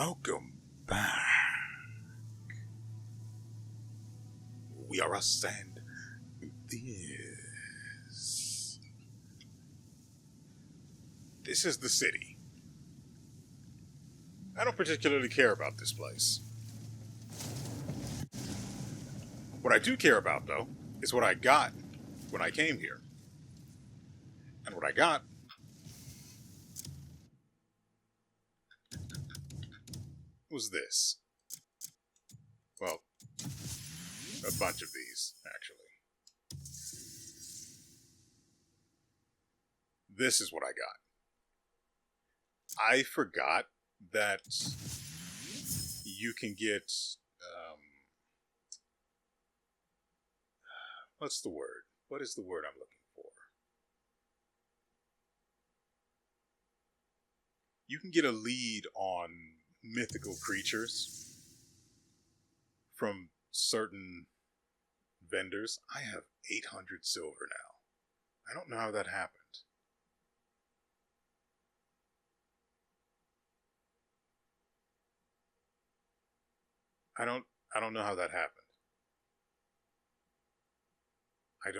Welcome back. WeArEuS and this is the city. I don't particularly care about this place. What I do care about, though, is what I got when I came here. And what I got was this. Well, a bunch of these, actually. This is what I got. I forgot that you can get, what's the word? What is the word I'm looking for? You can get a lead on mythical creatures from certain vendors. I have 800 silver now. I don't know how that happened. I don't know how that happened. I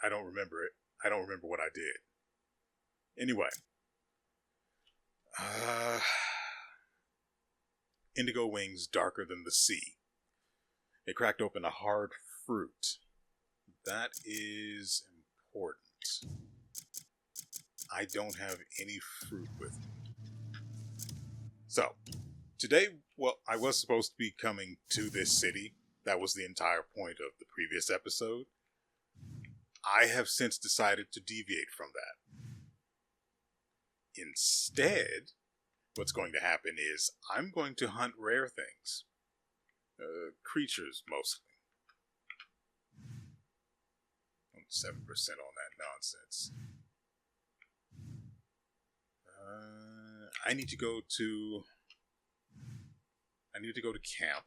don't remember it. I don't remember what I did. Anyway. Indigo wings darker than the sea. It cracked open a hard fruit. That is important. I don't have any fruit with me. So, today, well, I was supposed to be coming to this city. That was the entire point of the previous episode. I have since decided to deviate from that. Instead, what's going to happen is I'm going to hunt rare things. Creatures, mostly. 7% on that nonsense. I need to go to camp,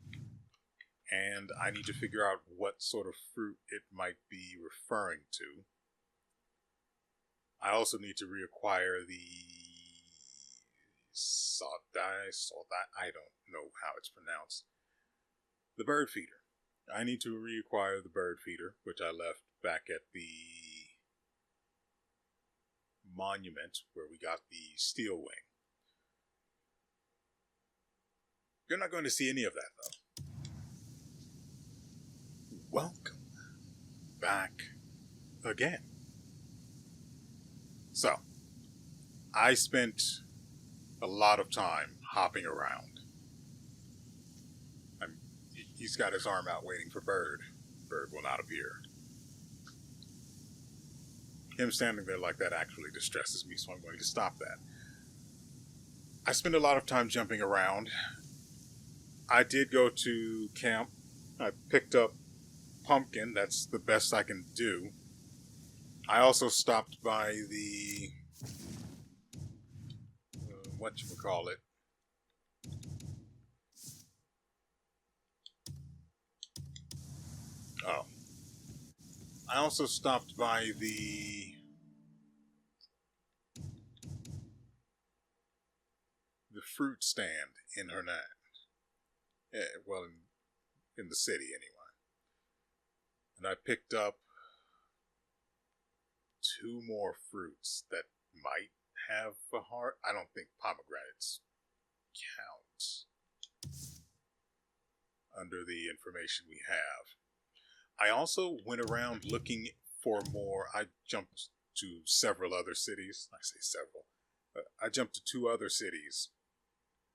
and I need to figure out what sort of fruit it might be referring to. I also need to reacquire the I don't know how it's pronounced. The bird feeder. I need to reacquire the bird feeder, which I left back at the monument where we got the steel wing. You're not going to see any of that, though. Welcome back again. So, I spent a lot of time hopping around. He's got his arm out waiting for Bird. Bird will not appear. Him standing there like that actually distresses me, so I'm going to stop that. I spent a lot of time jumping around. I did go to camp. I picked up pumpkin. That's the best I can do. I also stopped by the whatchamacallit. Oh. I also stopped by the fruit stand in Hernan. Well, in the city anyway. And I picked up 2 more fruits that might have a heart. I don't think pomegranates count under the information we have. I also went around looking for more. I jumped to several other cities. I say several. I jumped to 2 other cities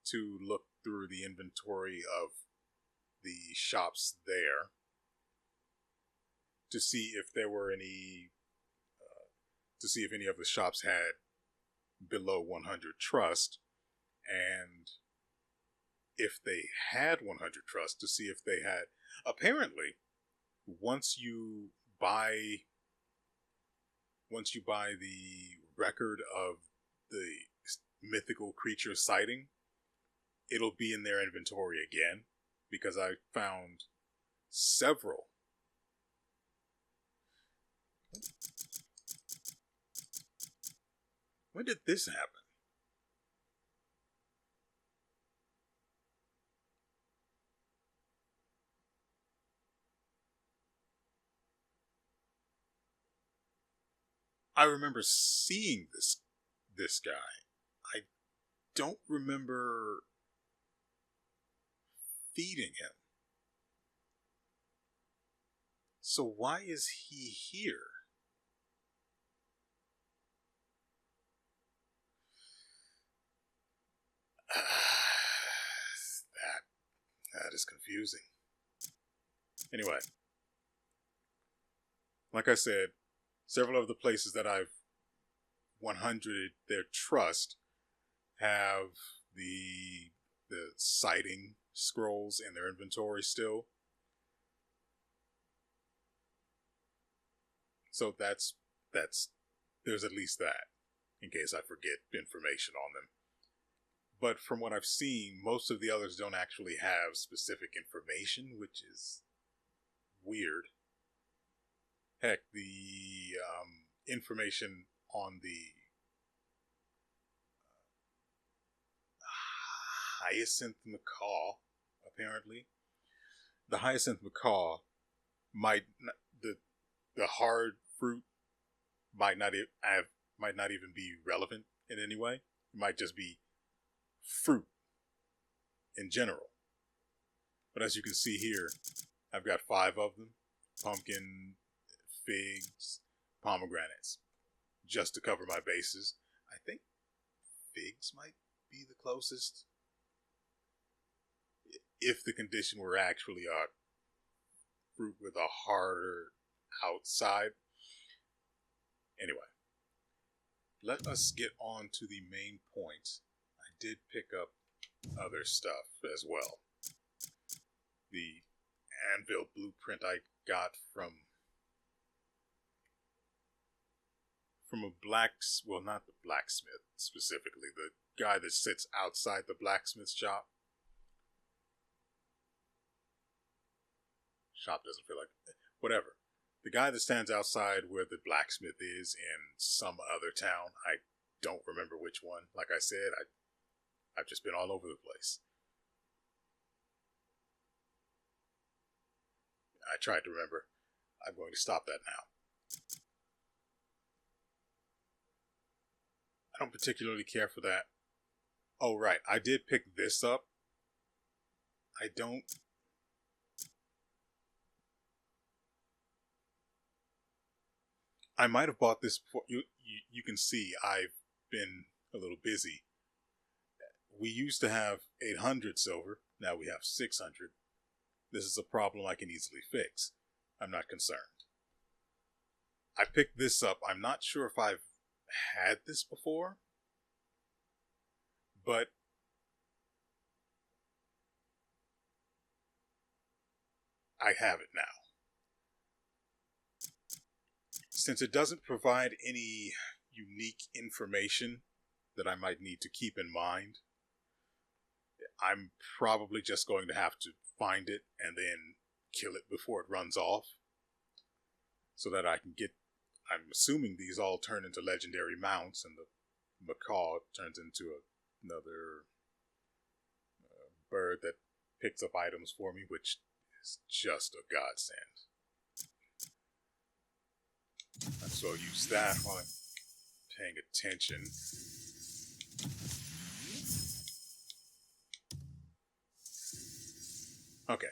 to look through the inventory of the shops there to see if there were any, to see if any of the shops had below 100 trust, and if they had 100 trust, to see if they had. Apparently, once you buy the record of the mythical creature sighting, it'll be in their inventory again, because I found several. When did this happen? I remember seeing this guy. I don't remember feeding him. So why is he here? That is confusing. Anyway, like I said, several of the places that I've 100'd their trust have the sighting scrolls in their inventory still. So that's there's at least that, in case I forget information on them. But from what I've seen, most of the others don't actually have specific information, which is weird. Heck, the information on the hyacinth macaw, apparently, the hyacinth macaw might the hard fruit might not even be relevant in any way. It might just be fruit in general. But as you can see here, I've got 5 of them: pumpkin, figs, pomegranates, just to cover my bases. I think figs might be the closest, if the condition were actually a fruit with a harder outside. Anyway, let us get on to the main point. I did pick up other stuff as well. The anvil blueprint I got from a not the blacksmith specifically, the guy that sits outside the blacksmith shop. Shop doesn't feel like whatever. The guy that stands outside where the blacksmith is in some other town. I don't remember which one. Like I said, I've just been all over the place. I tried to remember. I'm going to stop that now. I don't particularly care for that. Oh, right. I did pick this up. I might have bought this before. You can see I've been a little busy. We used to have 800 silver. Now we have 600. This is a problem I can easily fix. I'm not concerned. I picked this up. I'm not sure if I've had this before, but I have it now. Since it doesn't provide any unique information that I might need to keep in mind, I'm probably just going to have to find it and then kill it before it runs off, so that I can get... I'm assuming these all turn into legendary mounts, and the macaw turns into another bird that picks up items for me, which is just a godsend. So I'll use that while I'm paying attention. Okay.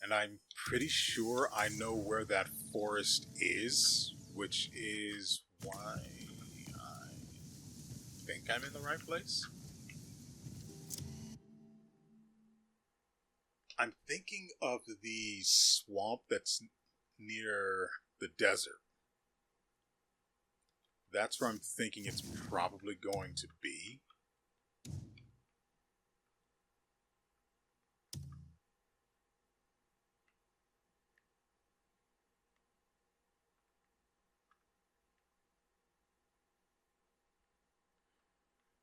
And I'm pretty sure I know where that forest is, which is why I think I'm in the right place. I'm thinking of the swamp that's near the desert. That's where I'm thinking it's probably going to be.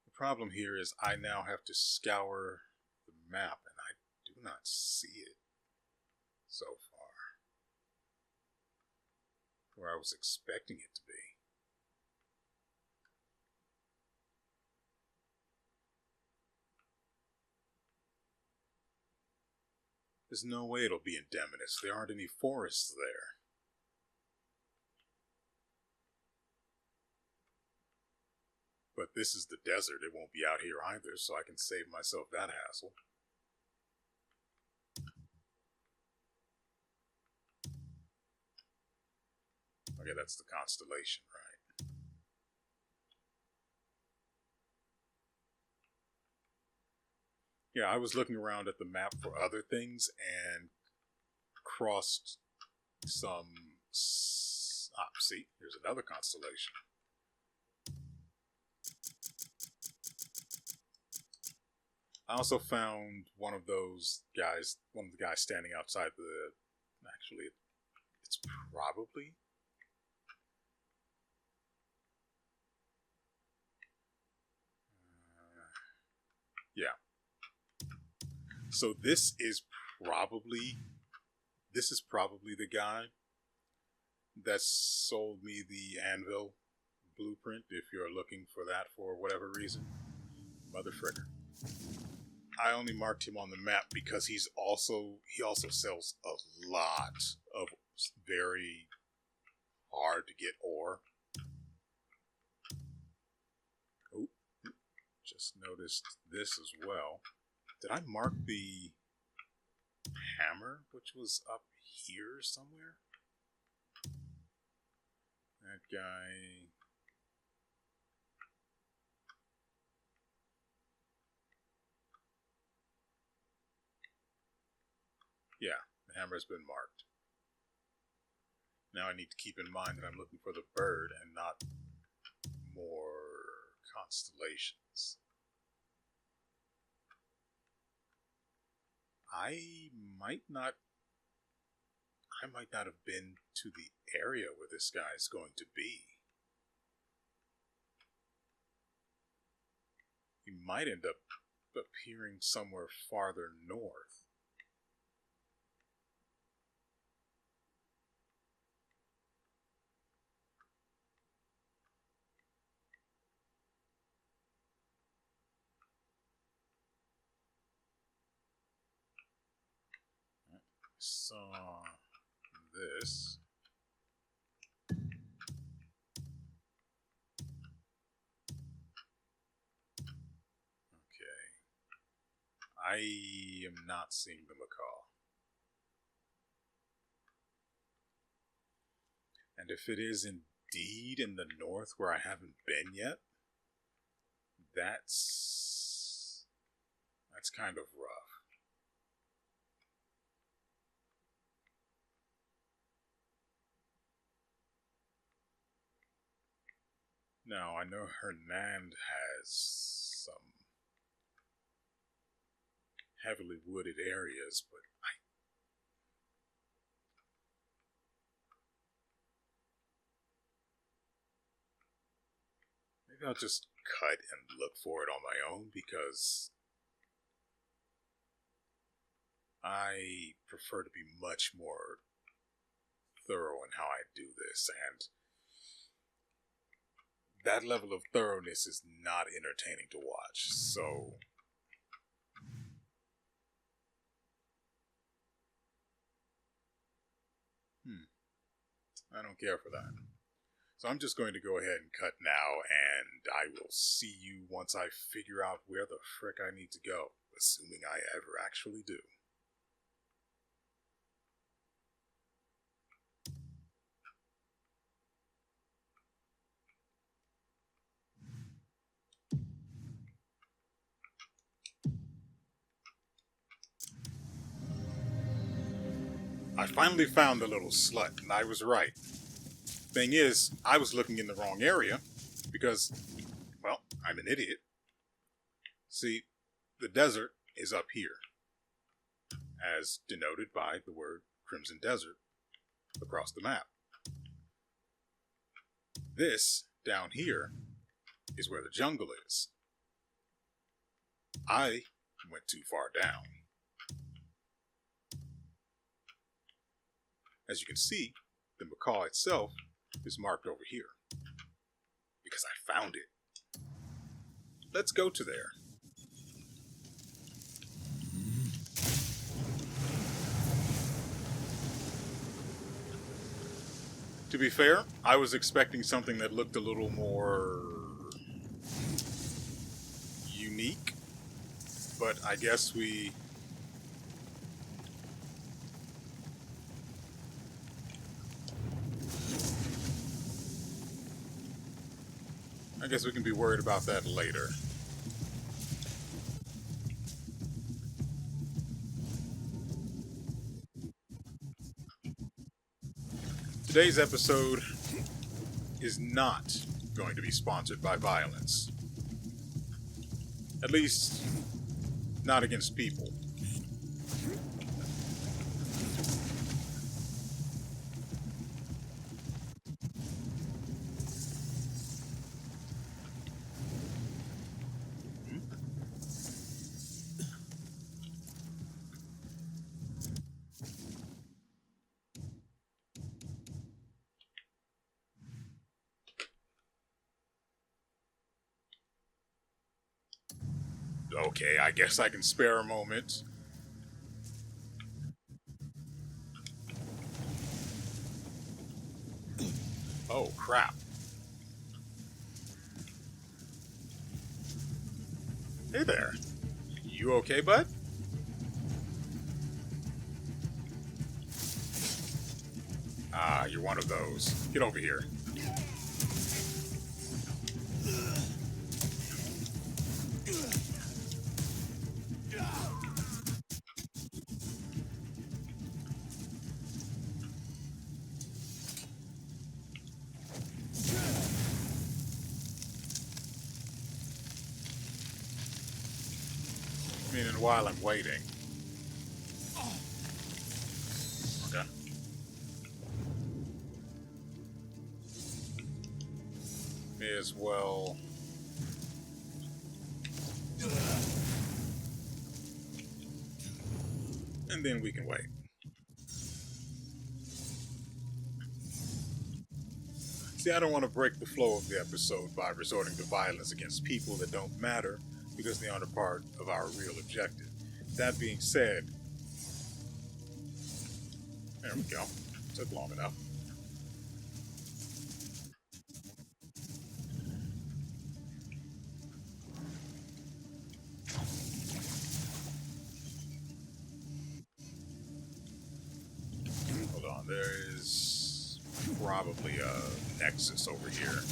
The problem here is I now have to scour the map, and I do not see it so far where I was expecting it to be. There's no way it'll be in Demonis. There aren't any forests there. But this is the desert. It won't be out here either, so I can save myself that hassle. Okay, that's the constellation, right? Yeah, I was looking around at the map for other things and crossed some... see, here's another constellation. I also found one of those guys, one of the guys standing outside the... Actually, it's probably... yeah. So this is probably the guy that sold me the anvil blueprint, if you're looking for that for whatever reason. Mother fricker. I only marked him on the map because he also sells a lot of very hard to get ore. Oh, just noticed this as well. Did I mark the hammer, which was up here somewhere? That guy... yeah, the hammer's been marked. Now I need to keep in mind that I'm looking for the bird and not more constellations. I might not have been to the area where this guy's going to be. He might end up appearing somewhere farther north. Saw this. Okay. I am not seeing the macaw. And if it is indeed in the north where I haven't been yet, that's kind of rough. Now, I know Hernand has some heavily wooded areas, but maybe I'll just cut and look for it on my own, because I prefer to be much more thorough in how I do this, and that level of thoroughness is not entertaining to watch, so... I don't care for that. So I'm just going to go ahead and cut now, and I will see you once I figure out where the frick I need to go, assuming I ever actually do. I finally found the little slut, and I was right. Thing is, I was looking in the wrong area, because, well, I'm an idiot. See, the desert is up here, as denoted by the word Crimson Desert across the map. This, down here, is where the jungle is. I went too far down. As you can see, the macaw itself is marked over here, because I found it. Let's go to there. To be fair, I was expecting something that looked a little more but I guess we... can be worried about that later. Today's episode is not going to be sponsored by violence. At least, not against people. Okay, I guess I can spare a moment. Oh, crap. Hey there. You okay, bud? Ah, you're one of those. Get over here. Meaning while I'm waiting. Okay. May as well. And then we can wait. See, I don't want to break the flow of the episode by resorting to violence against people that don't matter because they aren't a part of our real objective. That being said, there we go. Took long enough. Hold on, there is probably a nexus over here.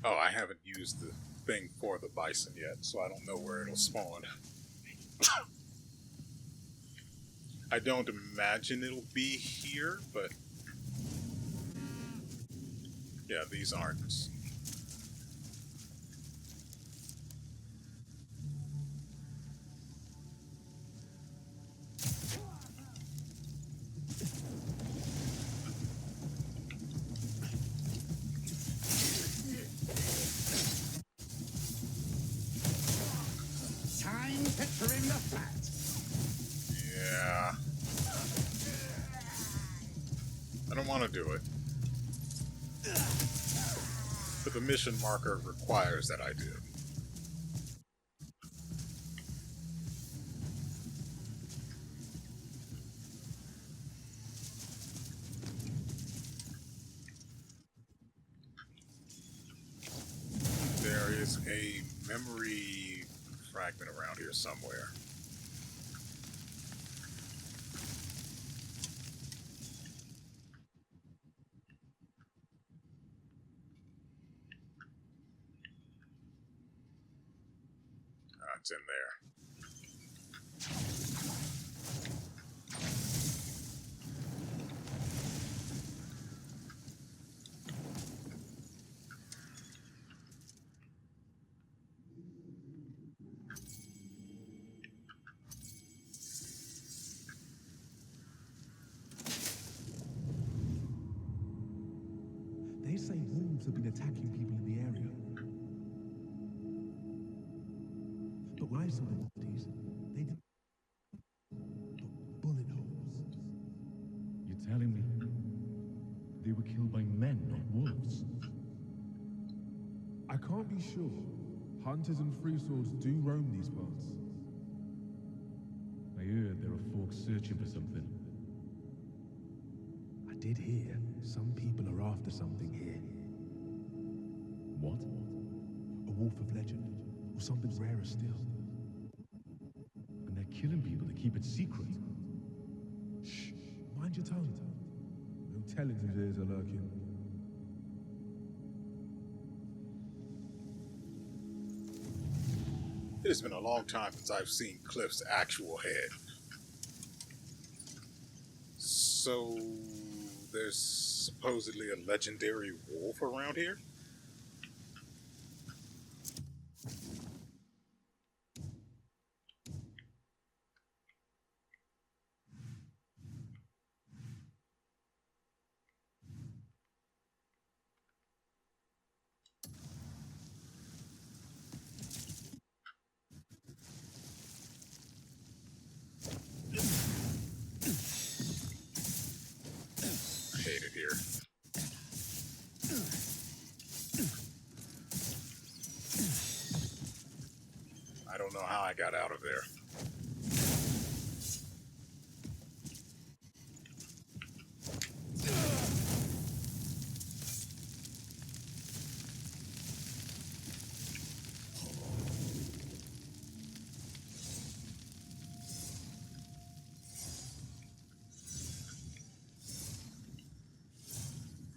Oh, I haven't used the thing for the bison yet, so I don't know where it'll spawn. I don't imagine it'll be here, but yeah, these aren't. Time to trim the fat. Yeah. I don't want to do it. But the mission marker requires that I do. There is a memory fragment around here somewhere. It's in there. They say wolves have been attacking people in the area. But when I saw the bodies, they didn't bullet holes. You're telling me they were killed by men, not wolves? I can't be sure. Hunters and free swords do roam these parts. I heard there are folks searching for something. did hear some people are after something here. What? A wolf of legend, or something rarer still. And they're killing people to keep it secret. Shh, mind your tongue. No telling whose ears are lurking. It has been a long time since I've seen Kliff's actual head. So, there's supposedly a legendary wolf around here? I hate it here. I don't know how I got out of there.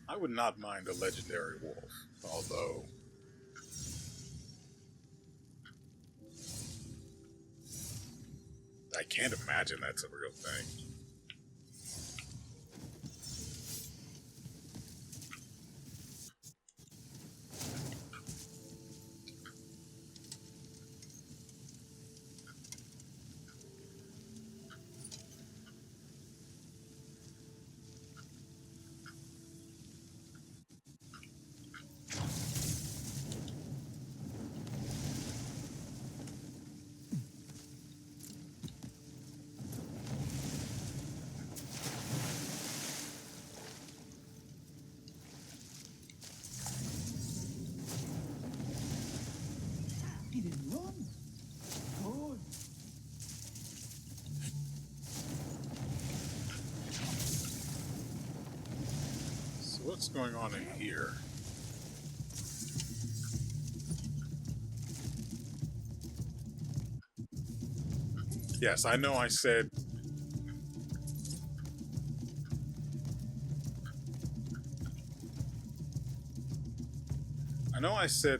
I would not mind a legendary wolf, although I can't imagine that's a real thing. He didn't run. Good. So what's going on in here? Yes, I know I said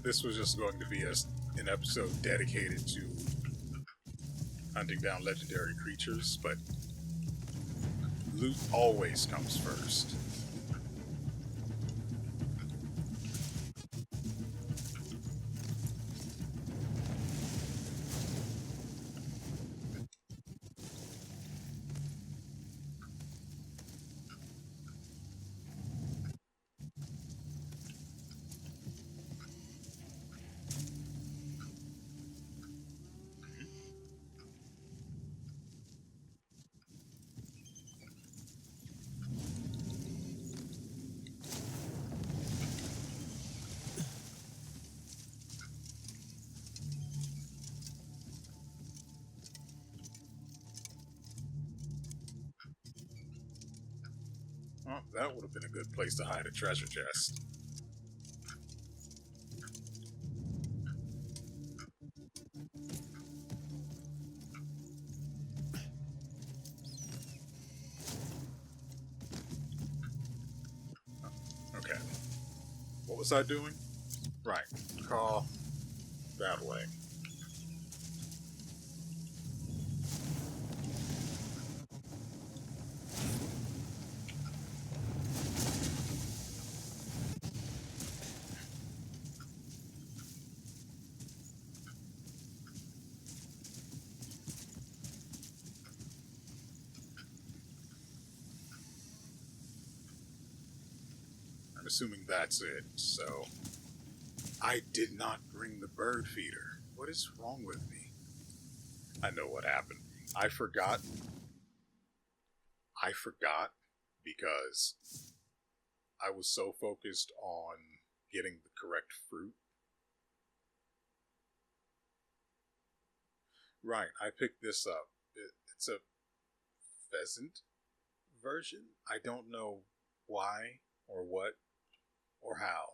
this was just going to be an episode dedicated to hunting down legendary creatures, but loot always comes first. Well, that would have been a good place to hide a treasure chest. Okay. What was I doing? Right. Call that way. I'm assuming that's it, so... I did not bring the bird feeder. What is wrong with me? I know what happened. I forgot because I was so focused on getting the correct fruit. Right, I picked this up. It's a pheasant version? I don't know why or what or how.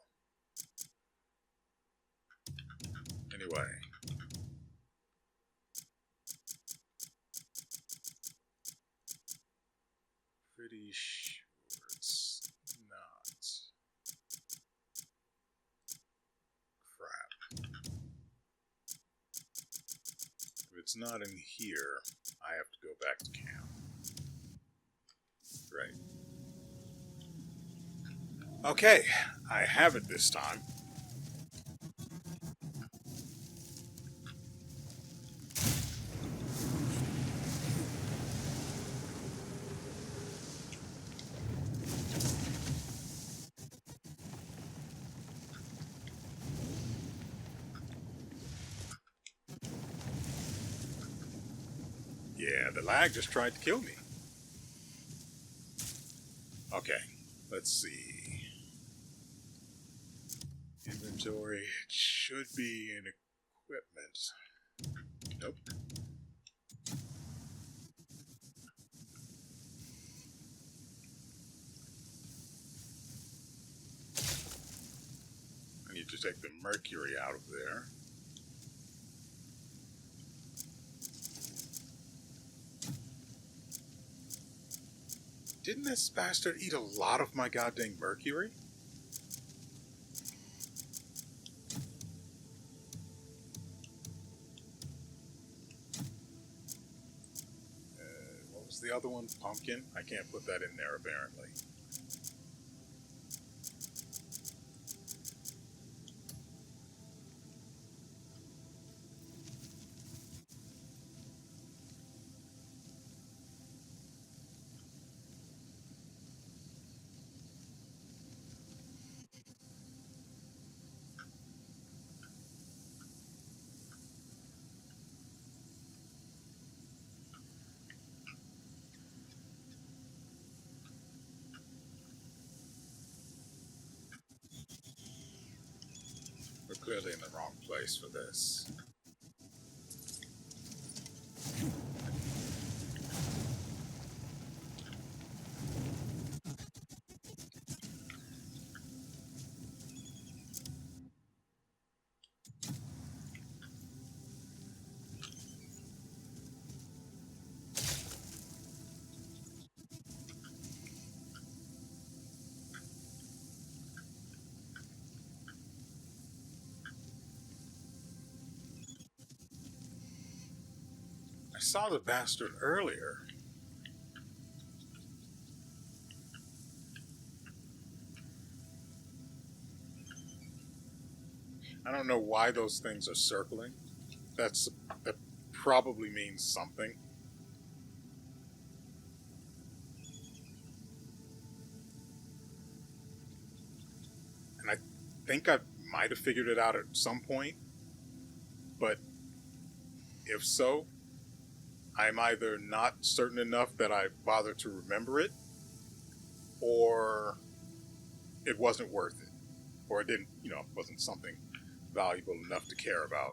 Anyway. Pretty sure it's not. Crap. If it's not in here, I have to go back to camp. Right. Okay, I have it this time. Yeah, the lag just tried to kill me. Okay, let's see. Inventory, it should be in equipment. Nope. I need to take the mercury out of there. Didn't this bastard eat a lot of my goddamn mercury? What was the other one? Pumpkin? I can't put that in there, apparently. We're clearly in the wrong place for this. I saw the bastard earlier. I don't know why those things are circling. That probably means something. And I think I might have figured it out at some point. But if so, I'm either not certain enough that I bother to remember it, or it wasn't worth it. Or it didn't, wasn't something valuable enough to care about.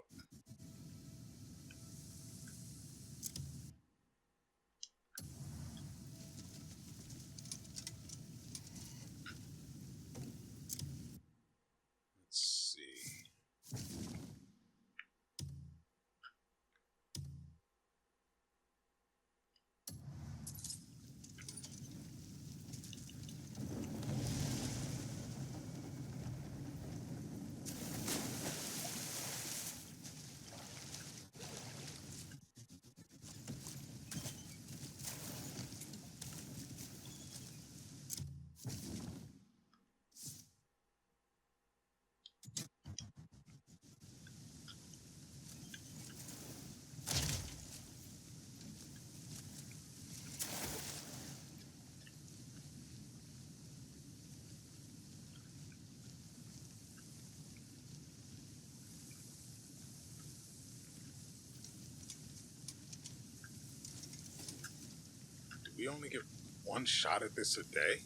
Let's see. Do we only get one shot at this a day?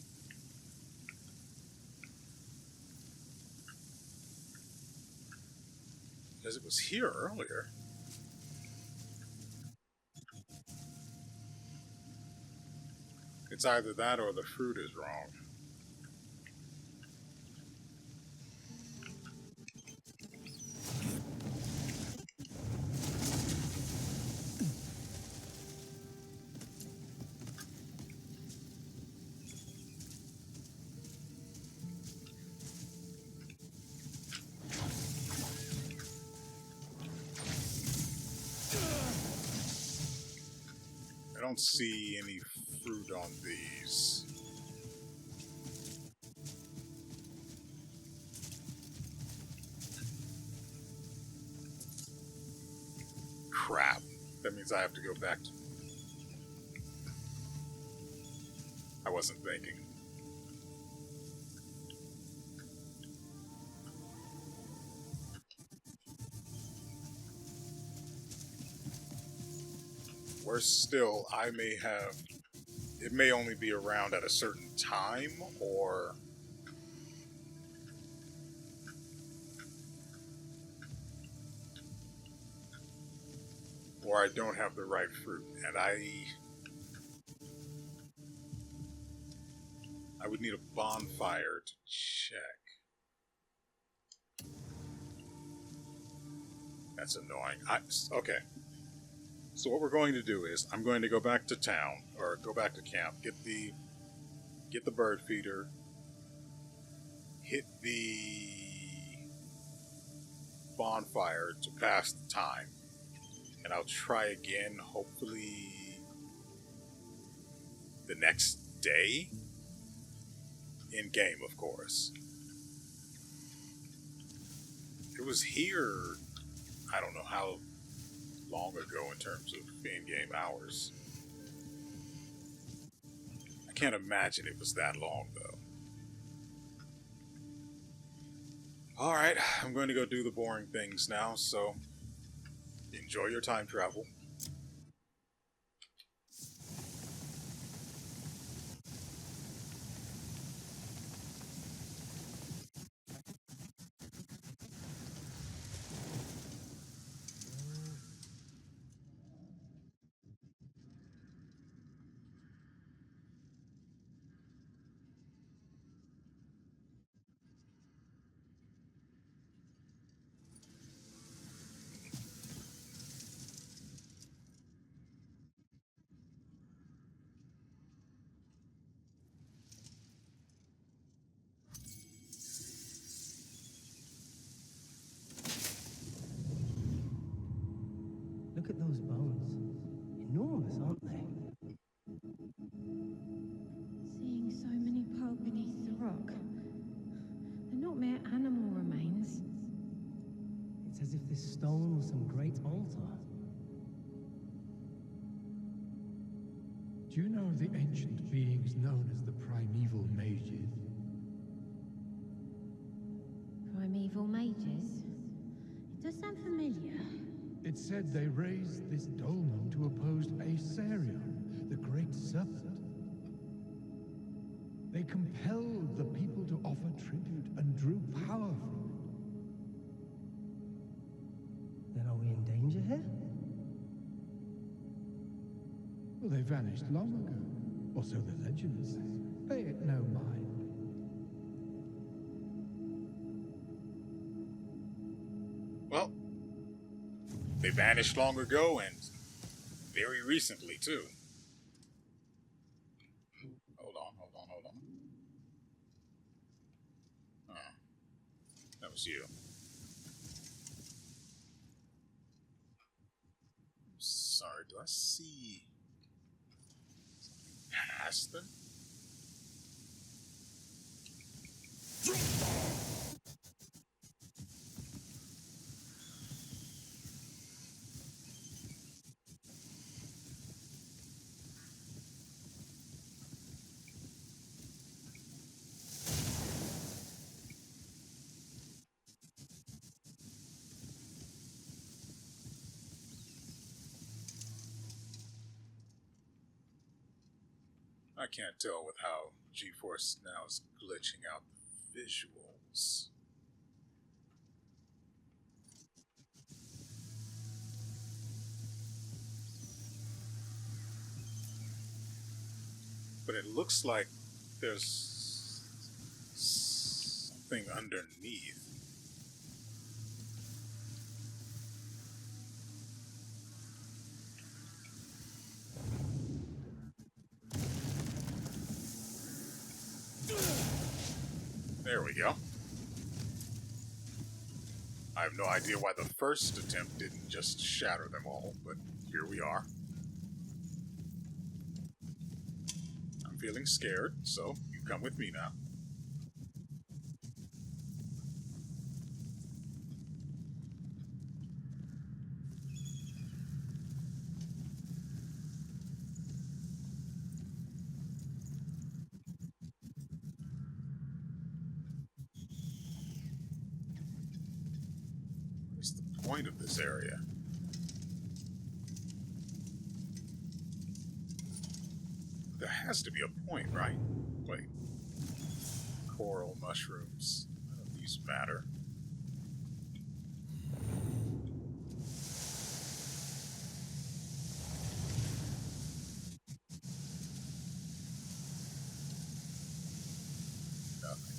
Because it was here earlier. It's either that or the fruit is wrong. don't see any fruit on these. Crap. That means I have to go back to... I wasn't thinking. Worse still, I may have... It may only be around at a certain time, or... Or I don't have the right fruit, and I would need a bonfire to check. That's annoying. Okay. So what we're going to do is, I'm going to go back to town, or go back to camp, get the bird feeder, hit the bonfire to pass the time, and I'll try again, hopefully the next day, in game, of course. It was here, I don't know how long ago in terms of in-game hours. I can't imagine it was that long, though. Alright, I'm going to go do the boring things now, so enjoy your time travel. Look at those bones. Enormous, aren't they? Seeing so many piled beneath the rock. They're not mere animal remains. It's as if this stone was some great altar. Do you know of the ancient beings known as the primeval mages? Primeval mages? It does sound familiar. It's said they raised this dolmen to oppose Aesarion, the great serpent. They compelled the people to offer tribute and drew power from it. Then are we in danger here? Well, they vanished long ago, or so the legends say. Pay it no mind. Well, they vanished long ago, and very recently, too. Hold on. Oh, that was you. I'm sorry, do I see something past them? I can't tell with how GeForce now is glitching out the visuals. But it looks like there's something underneath. There we go. I have no idea why the first attempt didn't just shatter them all, but here we are. feeling scared, so you come with me now. What's the point of this area? There has to be a point, right? Wait. Coral mushrooms. None of these matter. Nothing.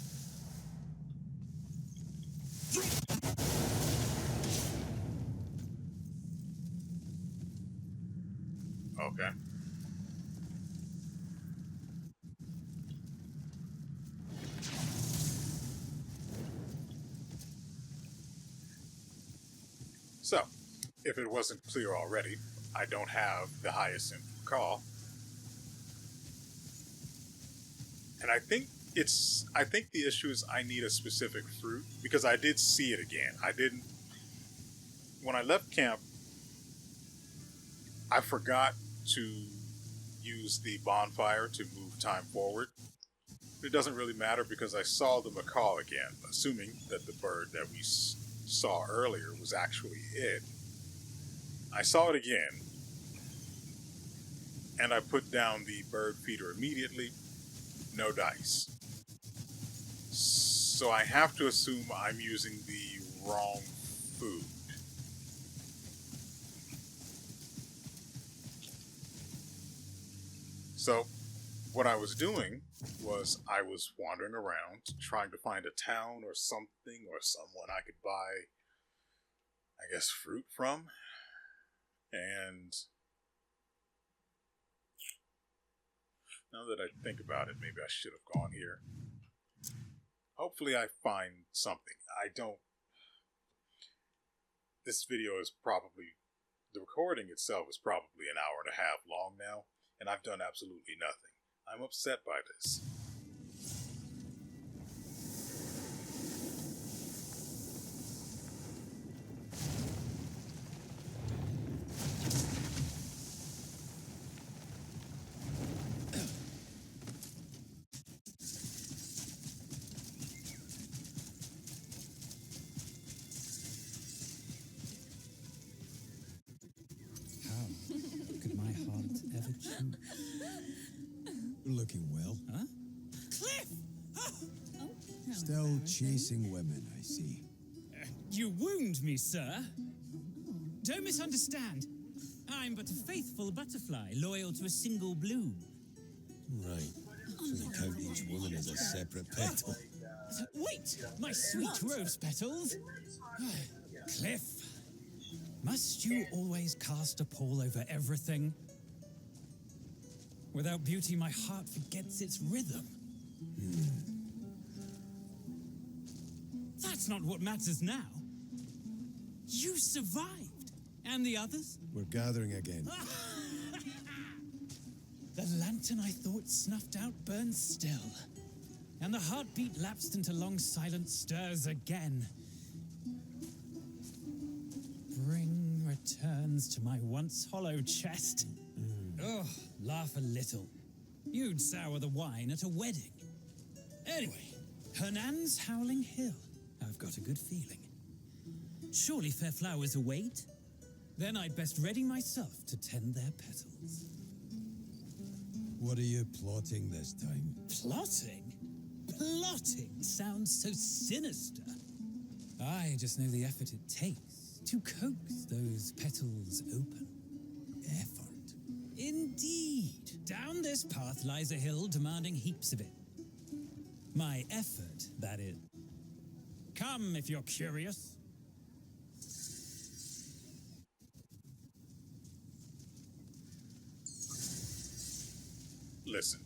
Okay. So, if it wasn't clear already, I don't have the hyacinth call. And I think the issue is I need a specific fruit, because I did see it again. When I left camp, I forgot to use the bonfire to move time forward. It doesn't really matter because I saw the macaw again, assuming that the bird that we saw earlier was actually it. I saw it again, and I put down the bird feeder immediately. No dice. So I have to assume I'm using the wrong food. So what I was doing was I was wandering around trying to find a town or something or someone I could buy, I guess, fruit from. And now that I think about it, maybe I should have gone here. Hopefully I find something. This video is probably, the recording itself is probably an hour and a half long now, and I've done absolutely nothing. I'm upset by this. Could my heart ever choose? Looking well. Huh? Kliff! Still chasing women, I see. You wound me, sir. Don't misunderstand. I'm but a faithful butterfly, loyal to a single bloom. Right. So you count each woman as a separate petal. Wait, my sweet rose petals. Kliff, must you always cast a pall over everything? Without beauty, my heart forgets its rhythm. That's not what matters now. You survived. And the others? We're gathering again. The lantern I thought snuffed out burns still. And the heartbeat lapsed into long silence stirs again. Spring returns to my once hollow chest. Oh, laugh a little. You'd sour the wine at a wedding. Anyway, Hernan's Howling Hill. I've got a good feeling. Surely fair flowers await? Then I'd best ready myself to tend their petals. What are you plotting this time? Plotting? Plotting sounds so sinister. I just know the effort it takes to coax those petals open. Effort. Indeed. Down this path lies a hill demanding heaps of it. My effort, that is. Come if you're curious. Listen.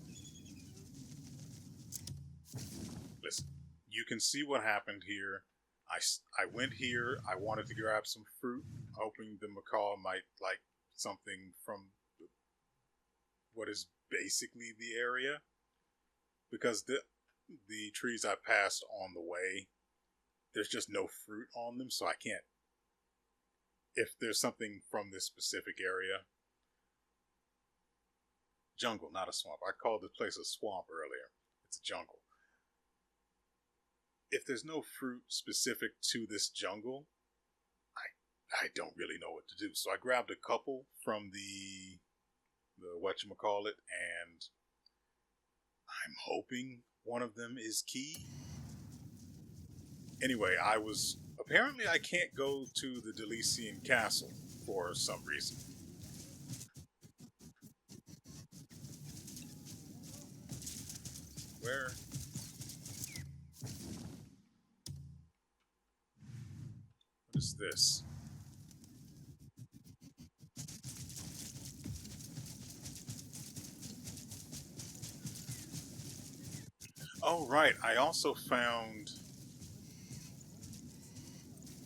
You can see what happened here. I went here. I wanted to grab some fruit, hoping the macaw might like something from what is basically the area, because the trees I passed on the way, there's just no fruit on them, so I can't. If there's something from this specific area, jungle, not a swamp. I called this place a swamp earlier. It's a jungle. If there's no fruit specific to this jungle, I don't really know what to do. So I grabbed a couple from the whatchamacallit, and I'm hoping one of them is key. Anyway, apparently I can't go to the Delician Castle for some reason. Where? What is this? Oh, right. I also found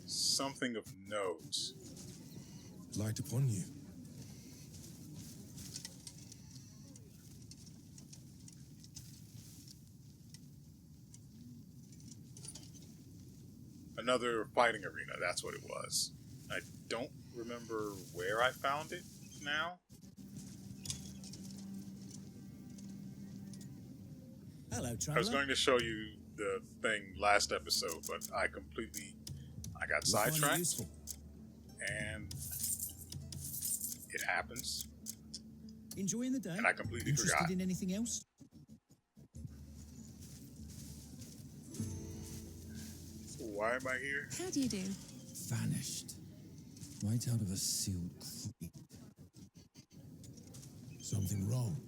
something of note. Light upon you. Another fighting arena, that's what it was. I don't remember where I found it now. Hello, traveler. I was going to show you the thing last episode, but I got sidetracked. And it happens. Enjoying the day? And I completely Interested forgot. in anything else? Why am I here? How do you do? Vanished. Right out of a sealed crate. Something wrong.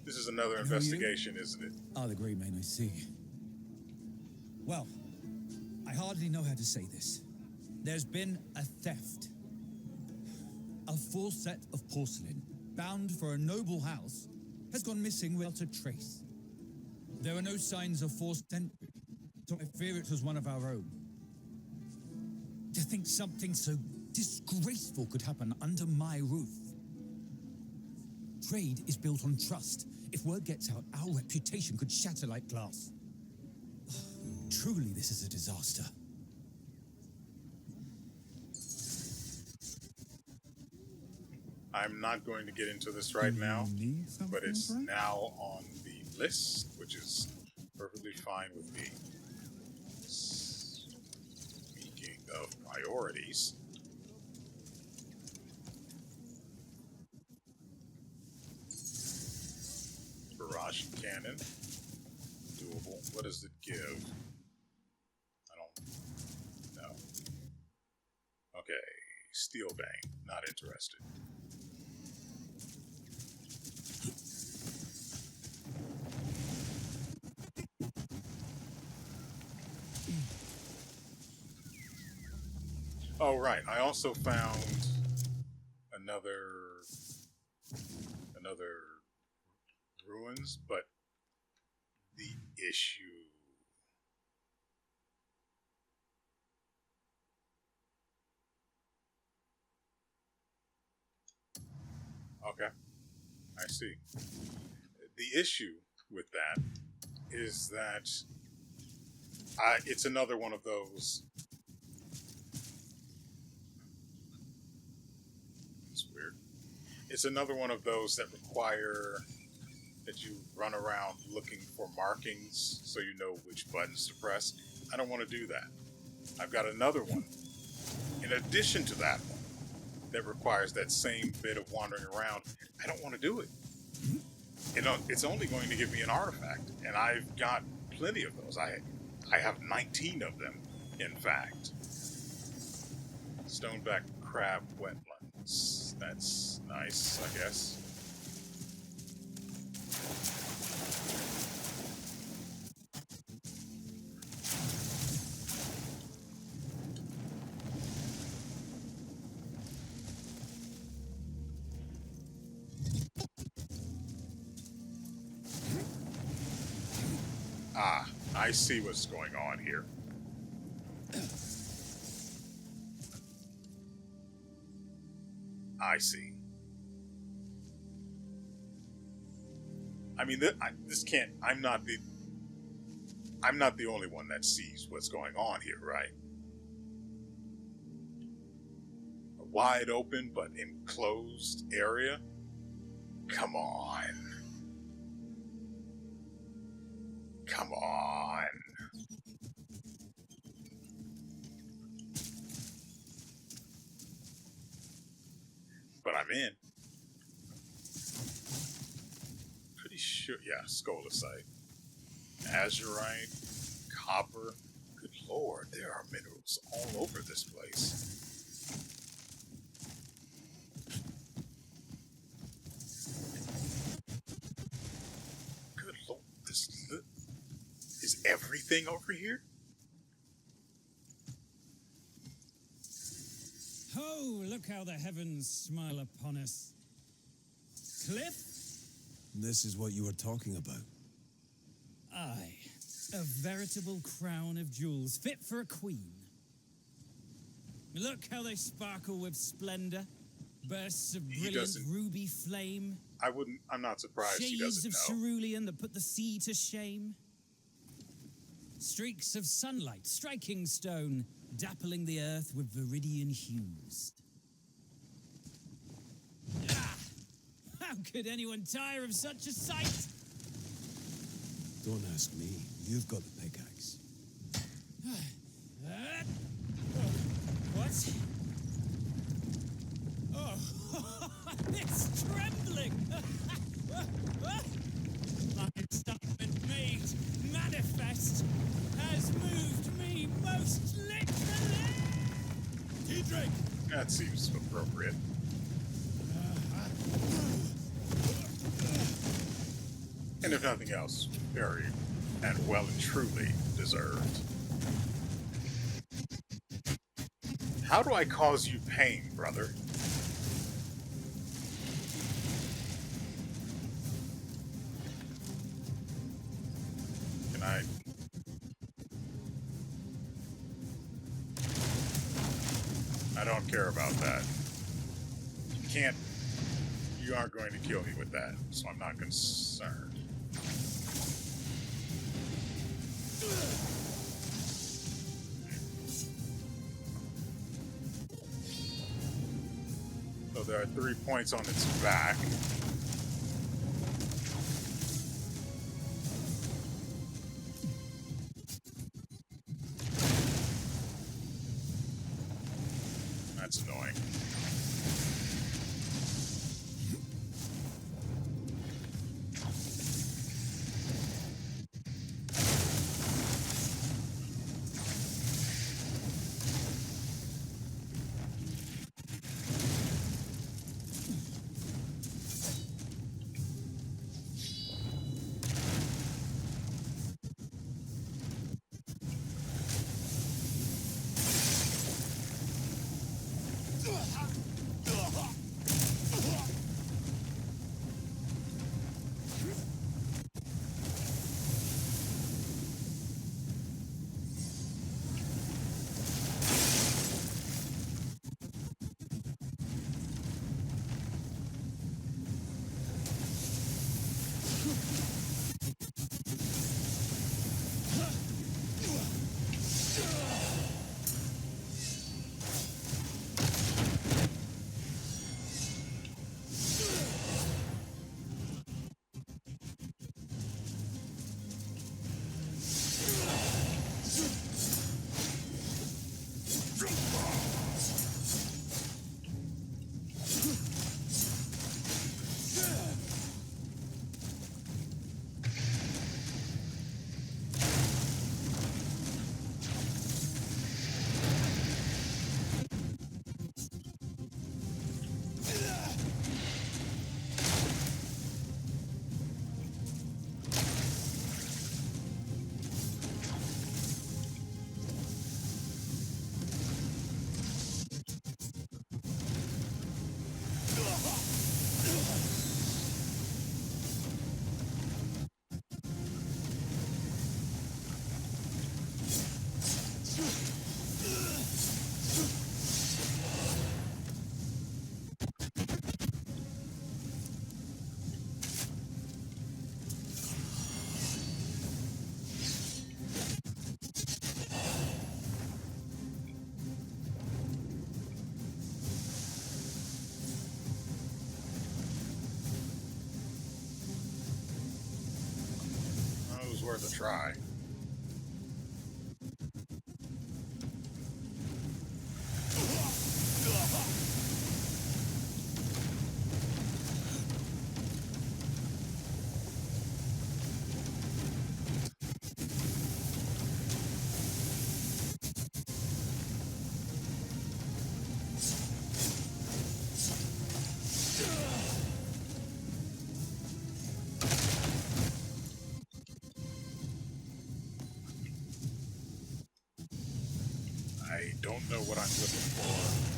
This is another investigation, isn't it? Ah, the Greymane, I see. Well, I hardly know how to say this. There's been a theft. A full set of porcelain, bound for a noble house, has gone missing without a trace. There are no signs of forced entry, so I fear it was one of our own. To think something so disgraceful could happen under my roof. Trade is built on trust. If word gets out, our reputation could shatter like glass. Truly, this is a disaster. I'm not going to get into this right now, but it's now on the list, which is perfectly fine with me. Speaking of priorities, barrage cannon, doable. What does it give? I don't know. Okay, steel bang, not interested. Oh, right. I also found another ruins, but the issue. Okay, I see. The issue with that is that it's another one of those. It's weird. It's another one of those that require that you run around looking for markings so you know which buttons to press. I don't want to do that. I've got another one in addition to that one that requires that same bit of wandering around. I don't want to do it. It's only going to give me an artifact, and I've got plenty of those. I have 19 of them, in fact. Stoneback crab wetlands. That's nice, I guess. Ah, I see what's going on here. I see. I mean, this can't. I'm not the only one that sees what's going on here, right? A wide open but enclosed area. Come on. Come on. But I'm in. Pretty sure, yeah, Scolasite. Azurite, copper. Good lord, there are minerals all over this place. Good lord, is everything over here? Oh, look how the heavens smile upon us. Kliff? This is what you were talking about. Aye, a veritable crown of jewels fit for a queen. Look how they sparkle with splendor. Bursts of brilliant ruby flame. I'm not surprised he Shades doesn't of know. cerulean that put the sea to shame. Streaks of sunlight striking stone, dappling the earth with viridian hues. Ah! How could anyone tire of such a sight? Don't ask me. You've got the pickaxe. What? Oh, it's trembling! My excitement made manifest has moved me most literally! Diedrich! That seems appropriate. And if nothing else, very and well and truly deserved. How do I cause you pain, brother? Can I... I don't care about that. You can't... You aren't going to kill me with that, so I'm not concerned. So there are 3 points on its back. That's annoying. worth a try. I don't know what I'm looking for.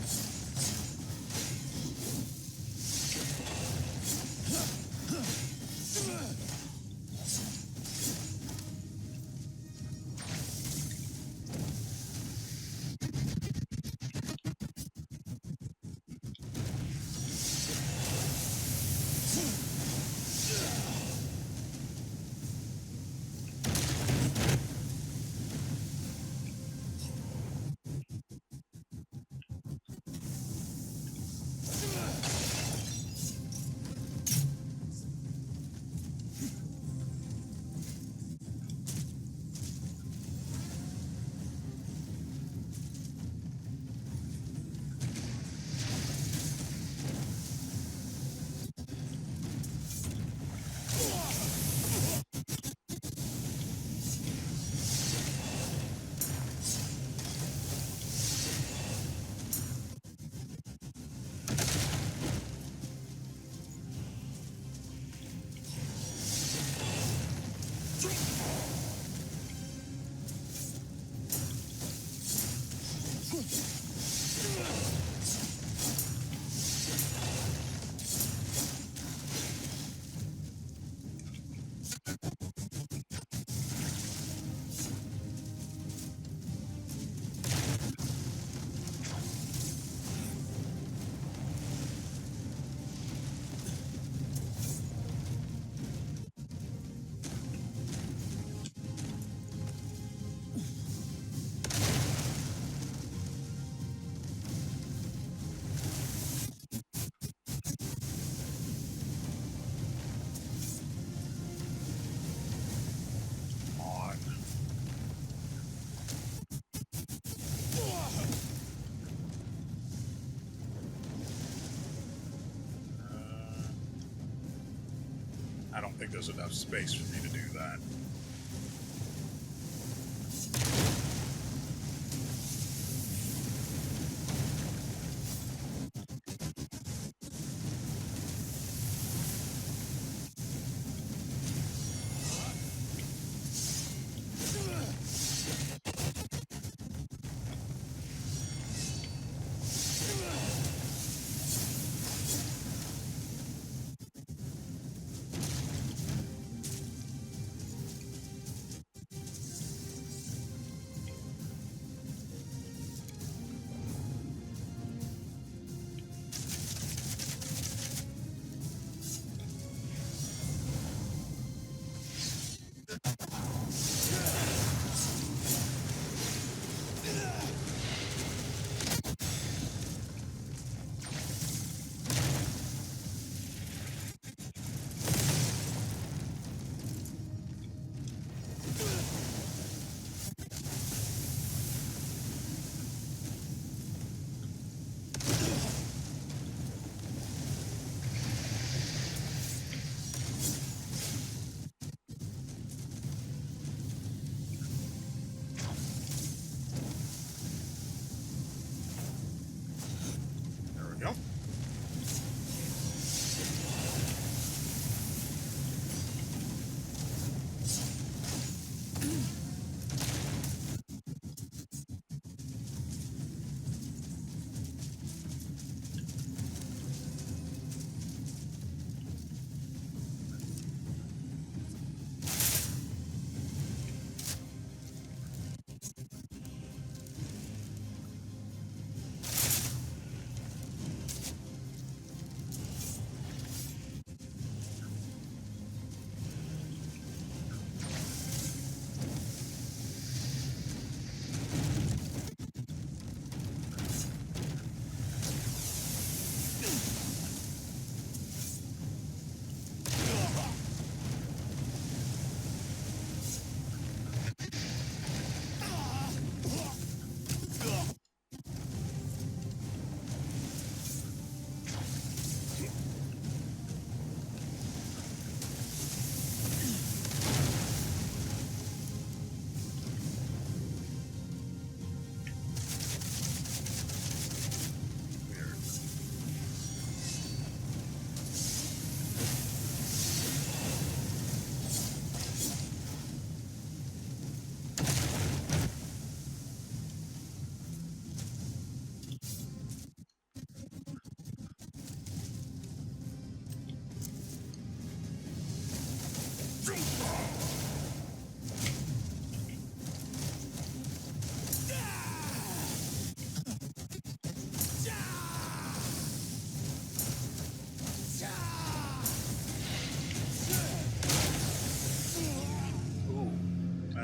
I don't think there's enough space for me to do that.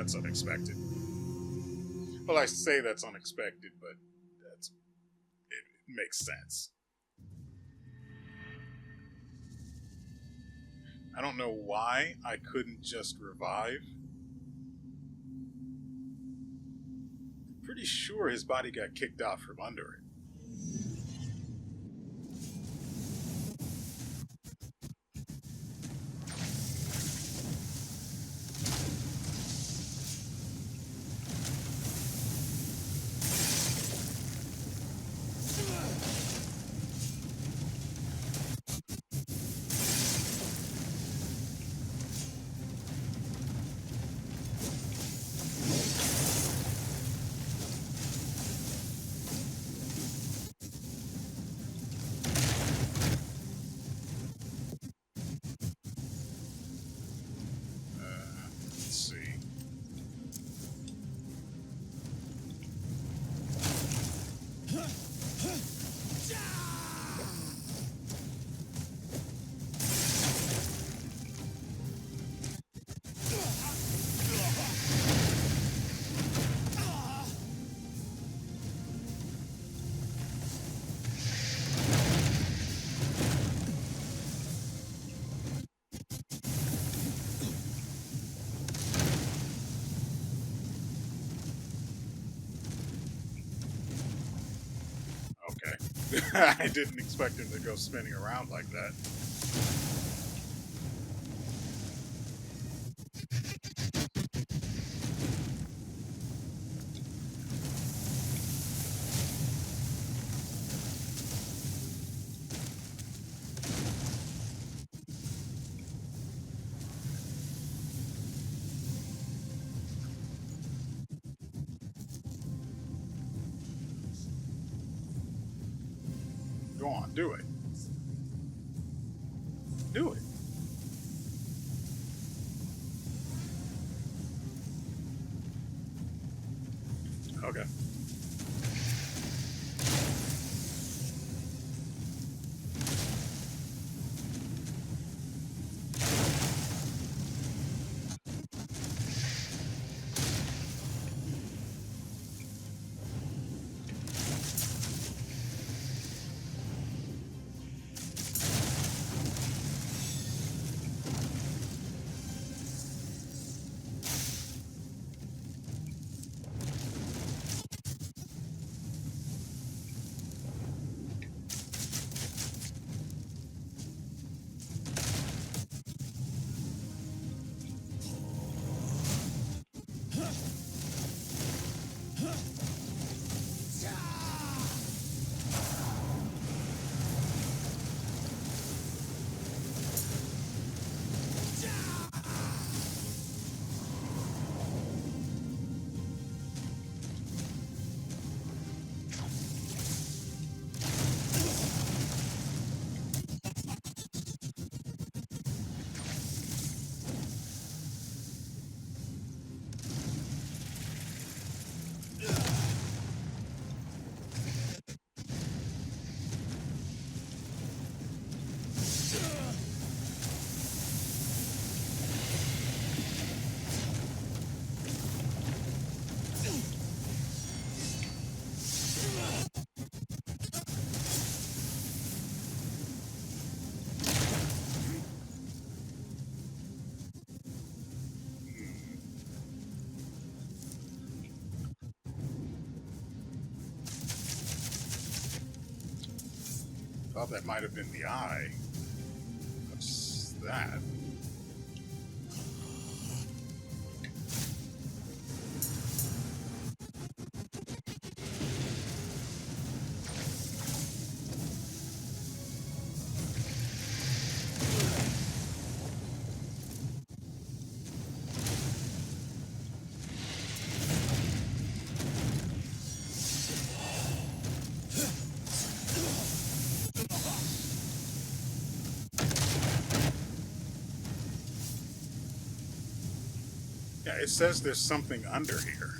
That's unexpected. Well, I say that's unexpected, but it makes sense. I don't know why I couldn't just revive. Pretty sure his body got kicked out from under it. Let's see. Okay. I didn't expect him to go spinning around like that. Go on, do it. Do it. Okay. Thought that might have been the eye. What's that? Yeah, it says there's something under here.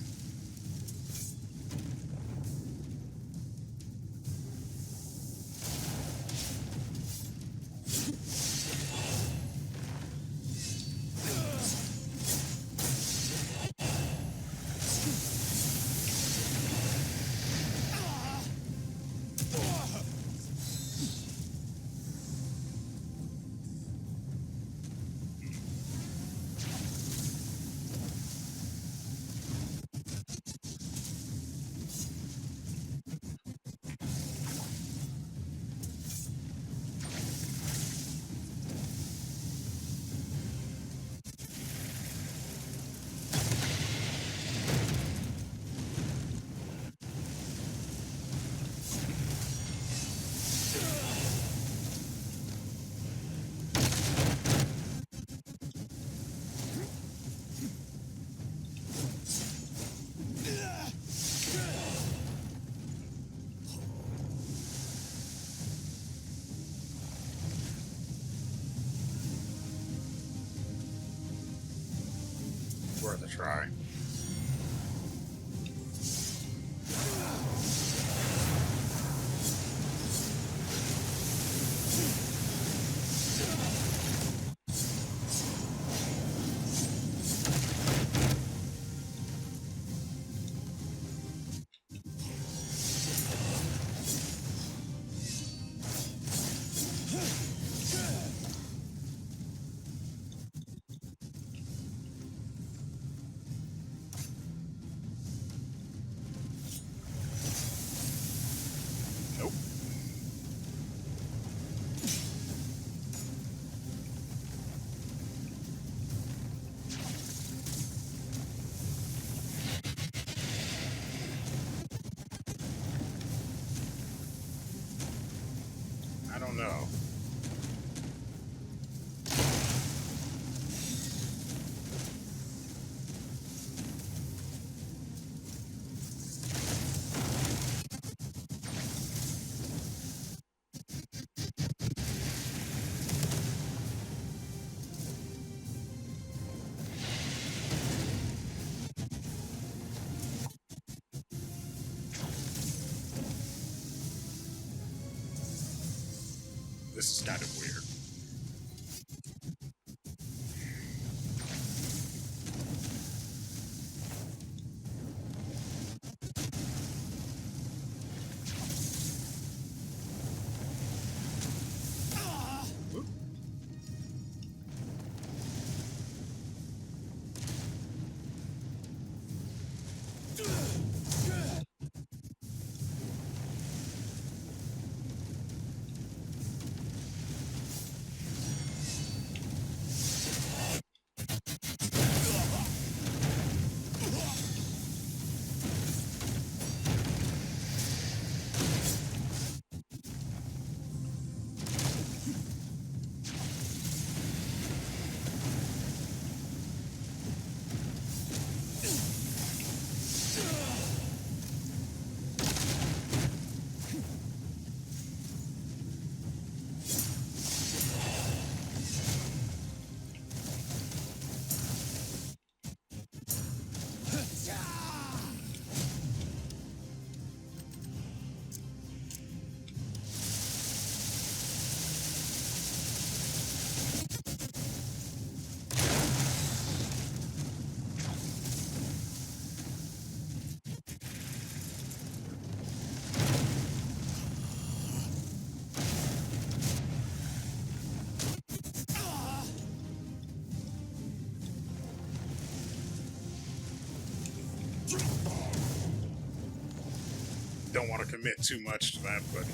worth a try. Nope. I don't know. This is kind of weird. Oop. Don't want to commit too much to that, but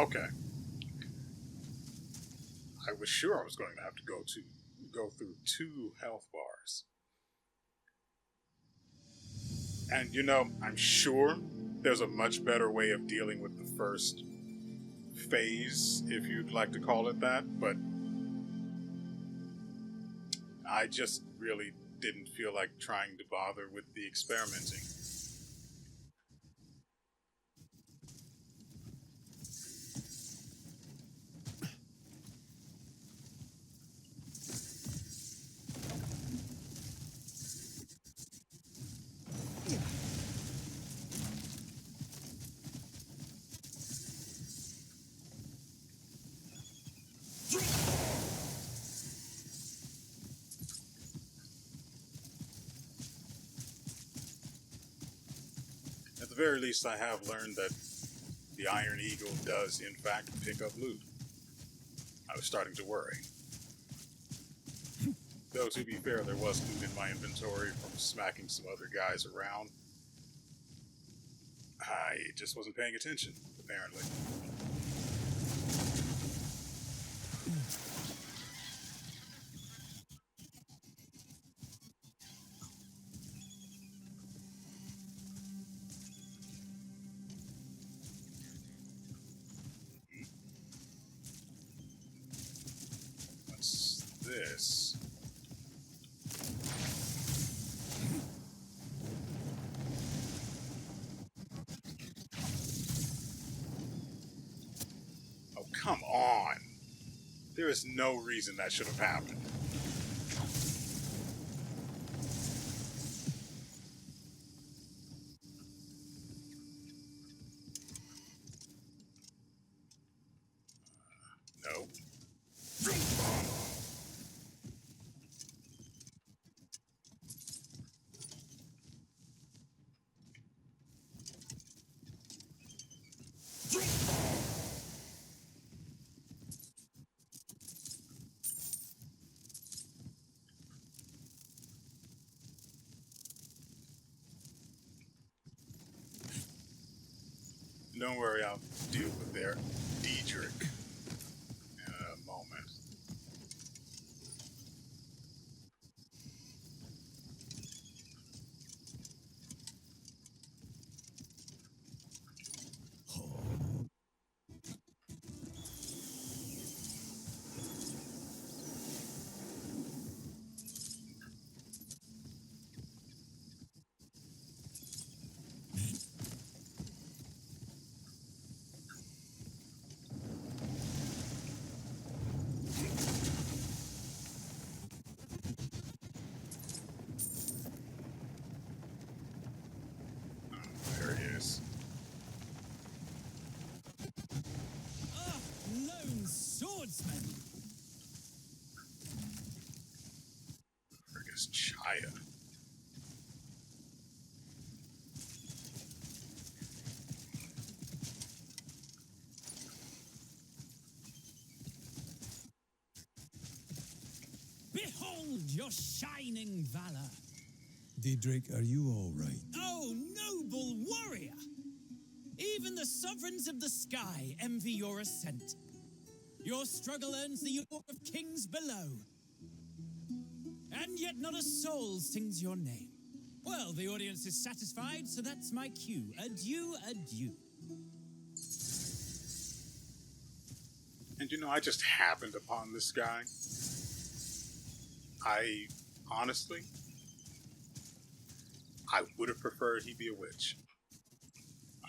Okay. I was sure I was going to have to go through 2 health bars. And you know, I'm sure there's a much better way of dealing with the first phase, if you'd like to call it that, but I just really didn't feel like trying to bother with the experimenting. At the very least, I have learned that the Iron Eagle does, in fact, pick up loot. I was starting to worry. Though, to be fair, there was loot in my inventory from smacking some other guys around. I just wasn't paying attention, apparently. What's this? Oh, come on! There is no reason that should have happened. No. Don't worry, I'll deal with their Diedrich in a moment. There he is. Ah, lone swordsman! Frick is Chaya. Behold your shining valor! Diedrich, are you all right? Oh, noble warrior! Even the sovereigns of the sky envy your ascent. Your struggle earns the yoke of kings below. And yet not a soul sings your name. Well, the audience is satisfied, so that's my cue. Adieu, adieu. And you know, I just happened upon this guy. Honestly, I would have preferred he be a witch.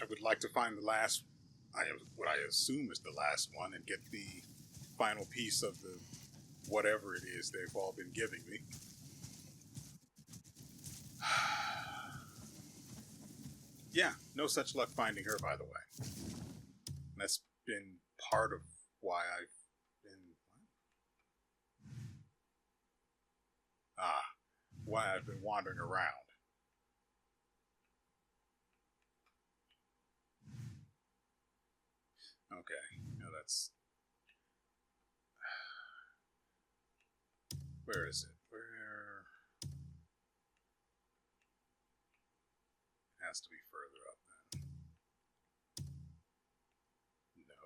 I would like to find the last, what I assume is the last one, and get the final piece of the whatever it is they've all been giving me. Yeah, no such luck finding her, by the way. That's been part of why I've been... why I've been wandering around. Okay, no, that's... Where is it? Where... It has to be further up then.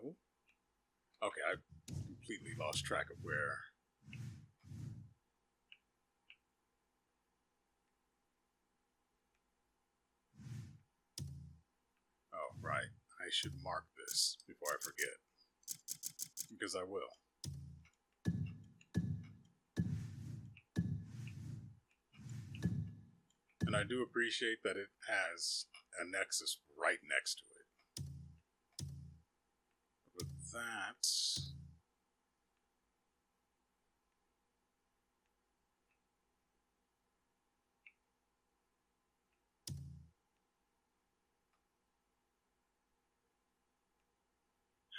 No? Okay, I completely lost track of where. Oh, right. I should mark this before I forget. Because I will. And I do appreciate that it has a nexus right next to it. With that...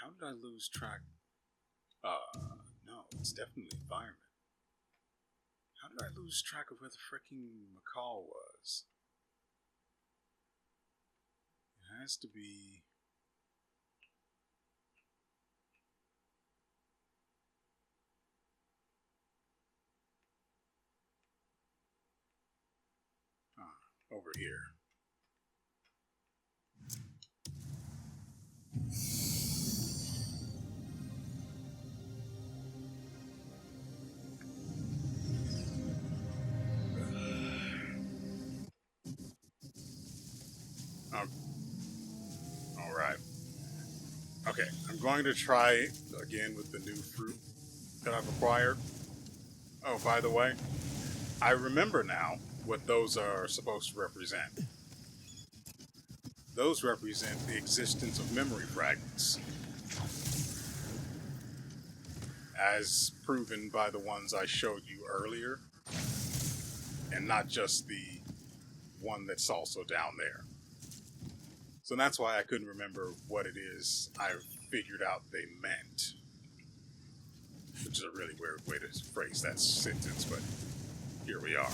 How did I lose track? No, it's definitely environment. How did I lose track of where the freaking McCall was? It has to be... over here. Alright. Okay, I'm going to try again with the new fruit that I've acquired. Oh, by the way, I remember now what those are supposed to represent. Those represent the existence of memory fragments, as proven by the ones I showed you earlier, and not just the one that's also down there. So that's why I couldn't remember what it is I figured out they meant. Which is a really weird way to phrase that sentence, but here we are.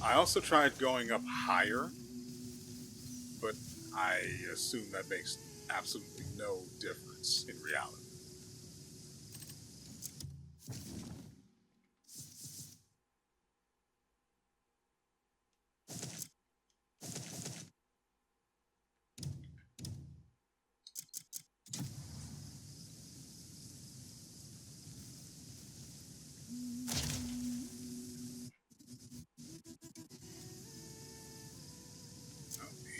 I also tried going up higher, but I assume that makes absolutely no difference in reality.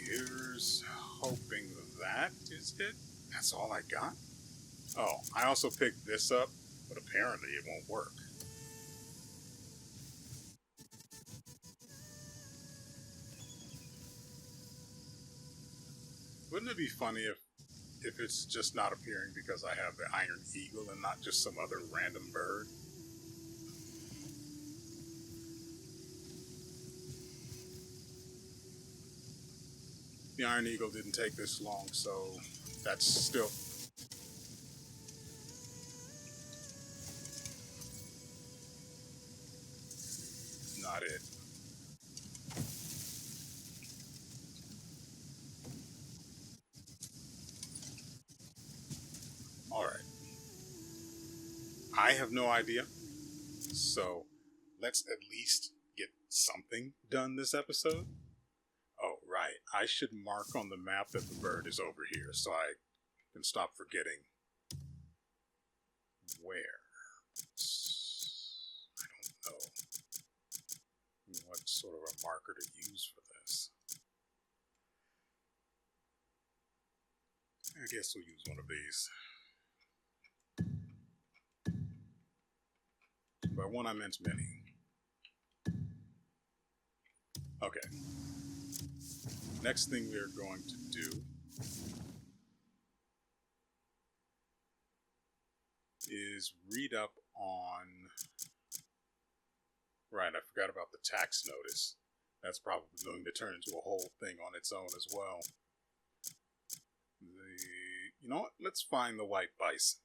Here's hoping that is it. That's all I got. Oh, I also picked this up, but apparently it won't work. Wouldn't it be funny if it's just not appearing because I have the Iron Eagle and not just some other random bird? The Iron Eagle didn't take this long, so that's still... not it. Alright. I have no idea, so let's at least get something done this episode. Oh, right. I should mark on the map that the bird is over here so I can stop forgetting where. I don't know what sort of a marker to use for this. I guess we'll use one of these. By one I meant many. Okay. Next thing we're going to do is read up on... Right, I forgot about the tax notice. That's probably going to turn into a whole thing on its own as well. You know what? Let's find the white bison.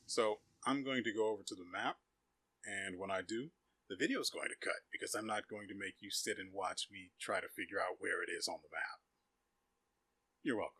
So I'm going to go over to the map, and when I do, the video is going to cut because I'm not going to make you sit and watch me try to figure out where it is on the map. You're welcome.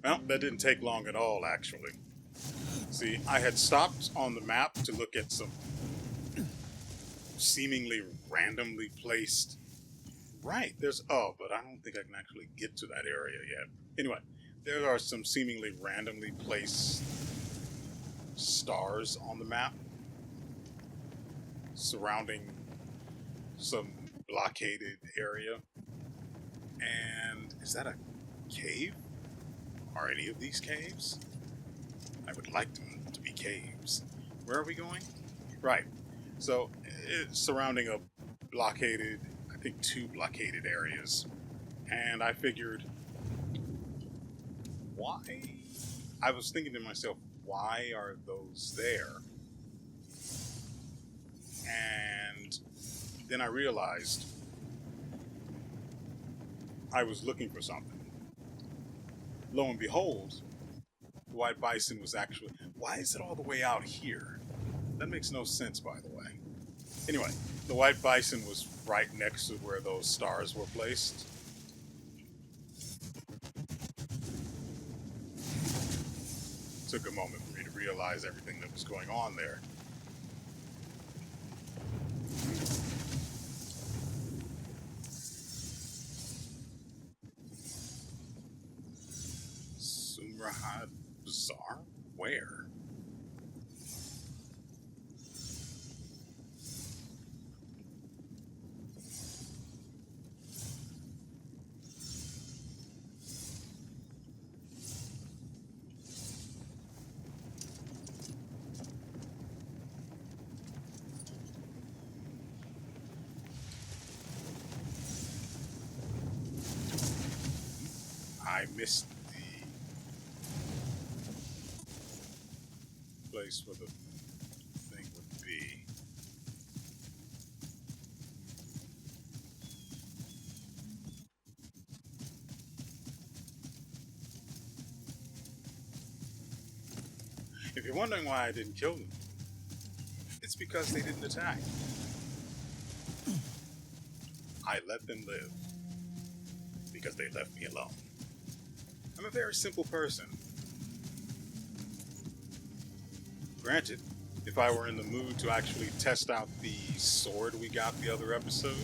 Well, that didn't take long at all, actually. See, I had stopped on the map to look at some seemingly randomly placed... Right, there's... Oh, but I don't think I can actually get to that area yet. Anyway, there are some seemingly randomly placed stars on the map surrounding some blockaded area. And is that a cave? Are any of these caves? I would like them to be caves. Where are we going? Right. So, it's surrounding a blockaded, I think 2 blockaded areas. And I figured, why? I was thinking to myself, why are those there? And then I realized I was looking for something. Lo and behold, the white bison was actually... Why is it all the way out here? That makes no sense, by the way. Anyway, the white bison was right next to where those stars were placed. Took a moment for me to realize everything that was going on there. Sumrahad Bazaar? Where? I missed the place where the thing would be. If you're wondering why I didn't kill them, it's because they didn't attack. I let them live because they left me alone. I'm a very simple person. Granted, if I were in the mood to actually test out the sword we got the other episode,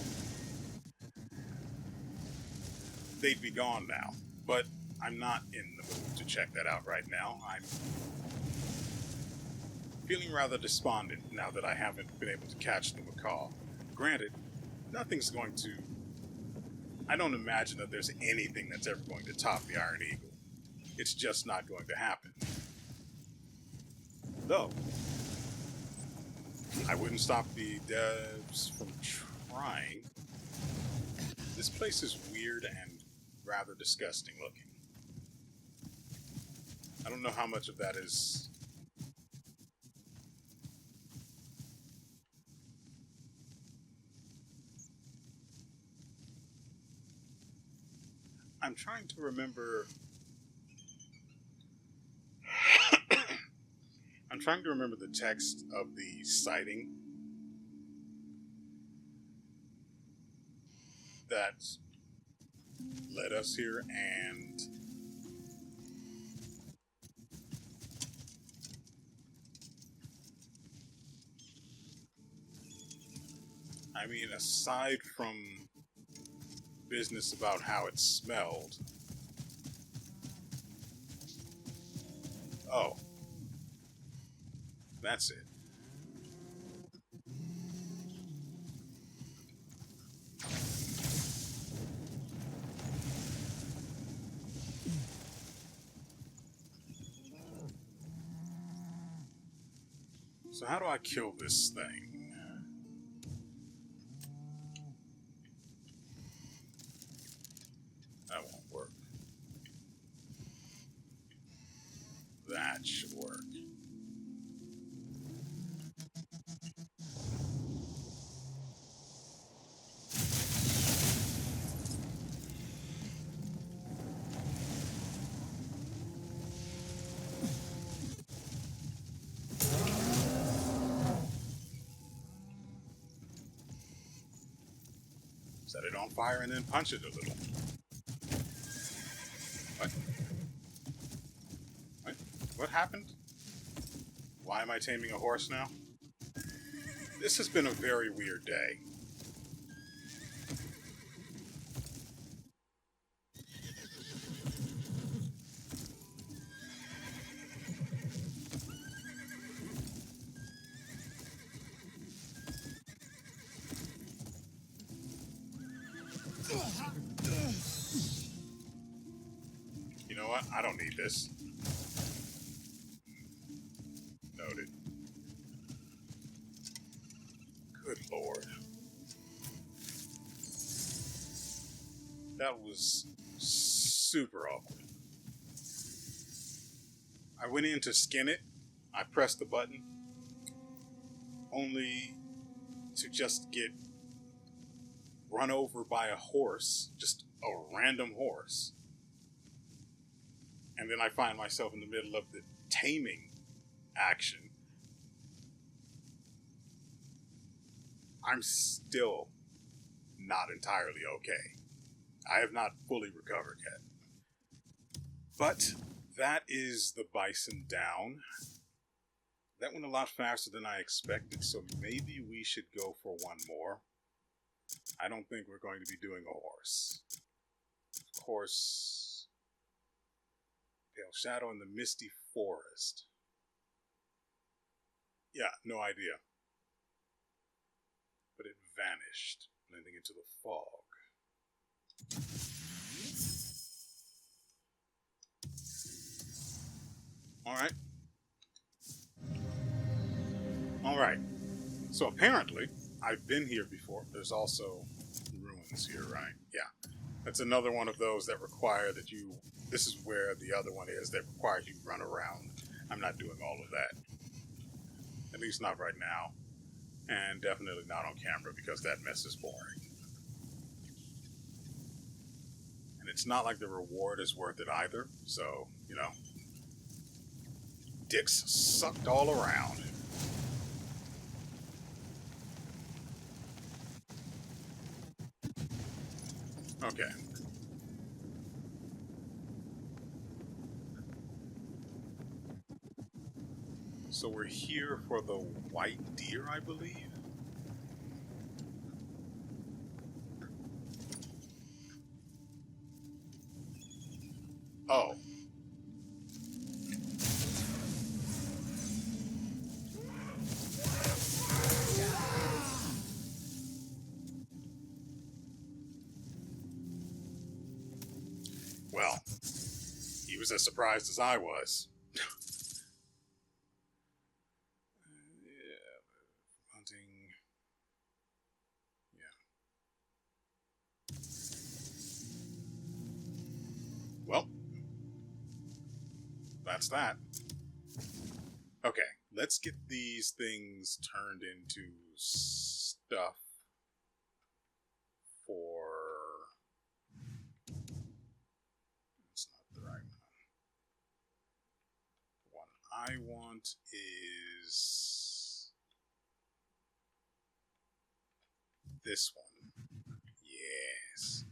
they'd be gone now. But I'm not in the mood to check that out right now. I'm feeling rather despondent now that I haven't been able to catch the macaw. Granted, nothing's going to... I don't imagine that there's anything that's ever going to top the Iron Eagle. It's just not going to happen. Though, I wouldn't stop the devs from trying. This place is weird and rather disgusting looking. I don't know how much of that is... I'm trying to remember... I'm trying to remember the text of the sighting that led us here, and I mean, aside from business about how it smelled. Oh. That's it. So how do I kill this thing? That won't work. That should work. Set it on fire and then punch it a little. What? What happened? Why am I taming a horse now? This has been a very weird day. You know what? I don't need this. Noted. Good lord. That was super awkward. I went in to skin it. I pressed the button. Only to just get run over by a horse. Just a random horse. And then I find myself in the middle of the taming action. I'm still not entirely okay. I have not fully recovered yet. But that is the bison down. That went a lot faster than I expected, so maybe we should go for one more. I don't think we're going to be doing a horse. Of course, Pale Shadow in the Misty Forest. Yeah, no idea. But it vanished, blending into the fog. Alright. Alright. So apparently, I've been here before. There's also ruins here, right? Yeah. That's another one of those that require that you... This is where the other one is that requires you to run around. I'm not doing all of that. At least not right now. And definitely not on camera because that mess is boring. And it's not like the reward is worth it either. So, you know. Dicks sucked all around. Okay. So we're here for the white deer, I believe? Oh. Well, he was as surprised as I was. Well, that's that. Okay, let's get these things turned into stuff for... That's not the right one. The one I want is this one. Yes.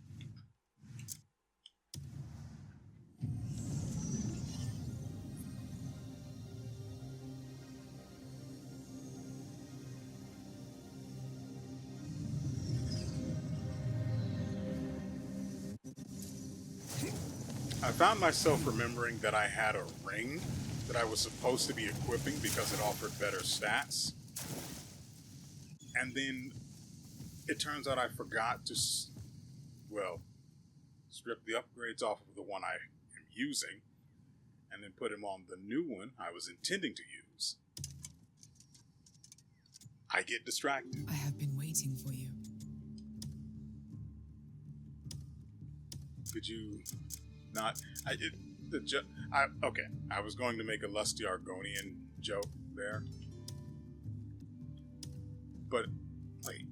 I found myself remembering that I had a ring that I was supposed to be equipping because it offered better stats. And then it turns out I forgot to, strip the upgrades off of the one I am using and then put them on the new one I was intending to use. I get distracted. I have been waiting for you. Could you not? Okay. I was going to make a lusty Argonian joke there, but wait.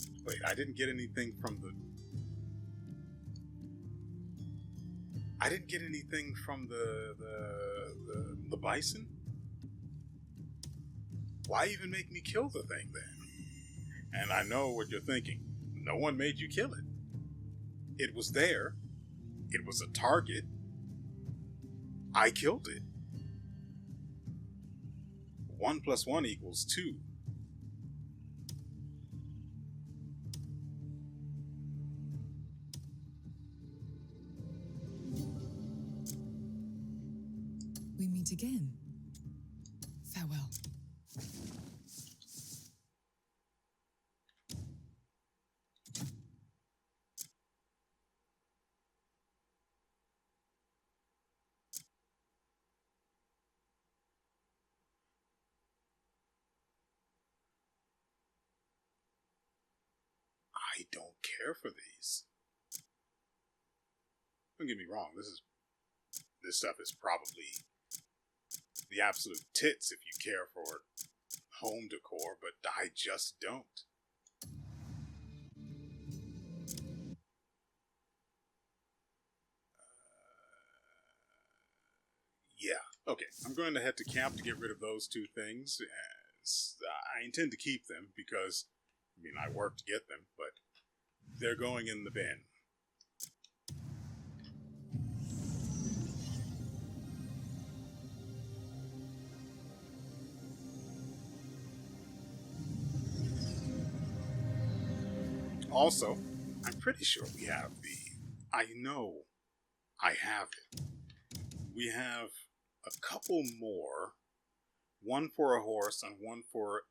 I didn't get anything from the. I didn't get anything from the bison. Why even make me kill the thing then? And I know what you're thinking. No one made you kill it. It was there. It was a target. I killed it. 1 + 1 = 2. We meet again. Farewell. I don't care for these. Don't get me wrong, this stuff is probably the absolute tits if you care for home decor, but I just don't. Yeah, okay. I'm going to head to camp to get rid of those two things. I intend to keep them because, I mean, I worked to get them, but they're going in the bin. Also, I'm pretty sure we have I know I have it. We have a couple more. One for a horse and one for,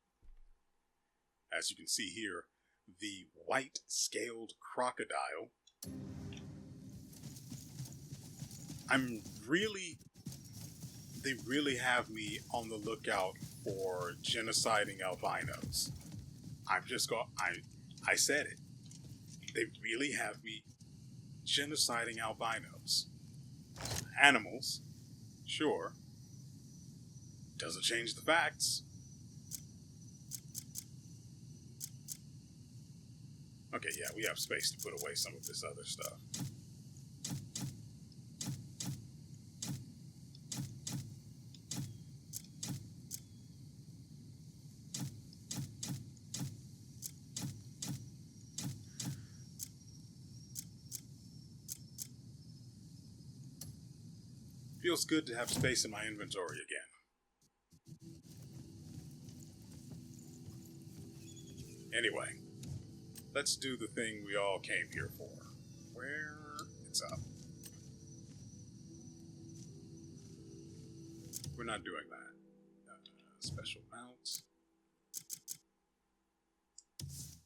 as you can see here, the white-scaled crocodile. They really have me on the lookout for genociding albinos. I said it. They really have me genociding albinos. Animals, sure. Doesn't change the facts. Okay, yeah, we have space to put away some of this other stuff. Feels good to have space in my inventory again. Anyway, let's do the thing we all came here for. Where? It's up. We're not doing that. Special mounts.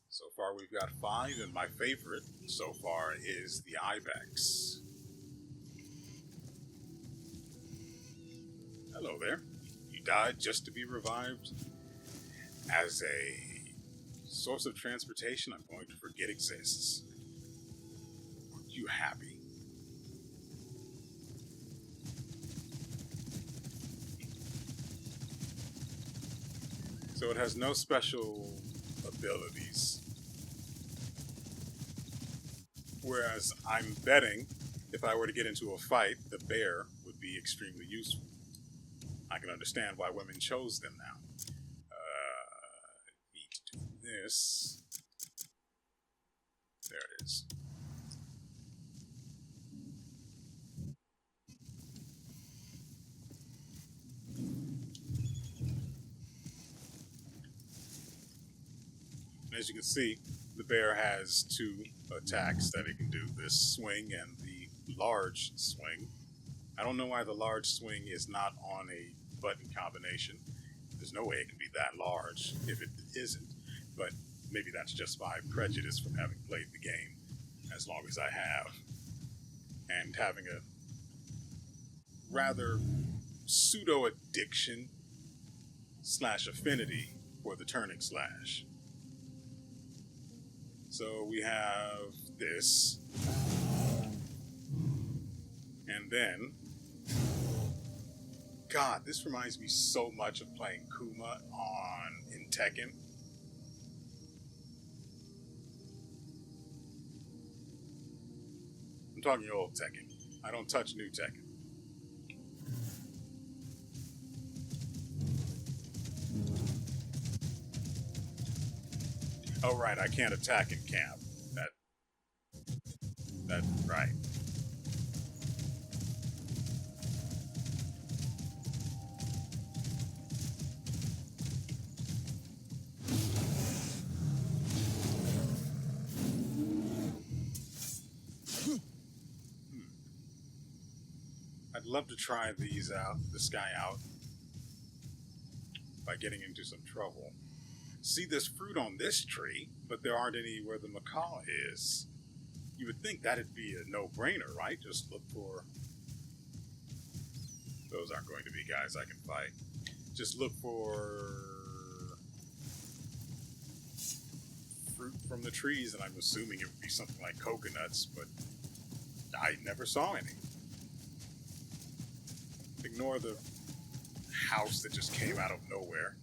So far we've got 5, and my favorite so far is the Ibex. Hello there. You died just to be revived? As a source of transportation I'm going to forget exists. Aren't you happy? So it has no special abilities. Whereas I'm betting if I were to get into a fight, the bear would be extremely useful. I can understand why women chose them now. Need to do this. There it is. As you can see, the bear has 2 attacks that it can do. This swing and the large swing. I don't know why the large swing is not on a button combination. There's no way it can be that large if it isn't. But maybe that's just my prejudice from having played the game as long as I have. And having a rather pseudo-addiction / affinity for the turning slash. So we have this. And then, God, this reminds me so much of playing Kuma in Tekken. I'm talking old Tekken. I don't touch new Tekken. Oh, right, I can't attack in camp. That's right. I'd love to try this guy out, by getting into some trouble. See, there's fruit on this tree, but there aren't any where the macaw is. You would think that'd be a no-brainer, right? Just look for... Those aren't going to be guys I can fight. Just look for... fruit from the trees, and I'm assuming it would be something like coconuts, but I never saw any. Ignore the house that just came out of nowhere.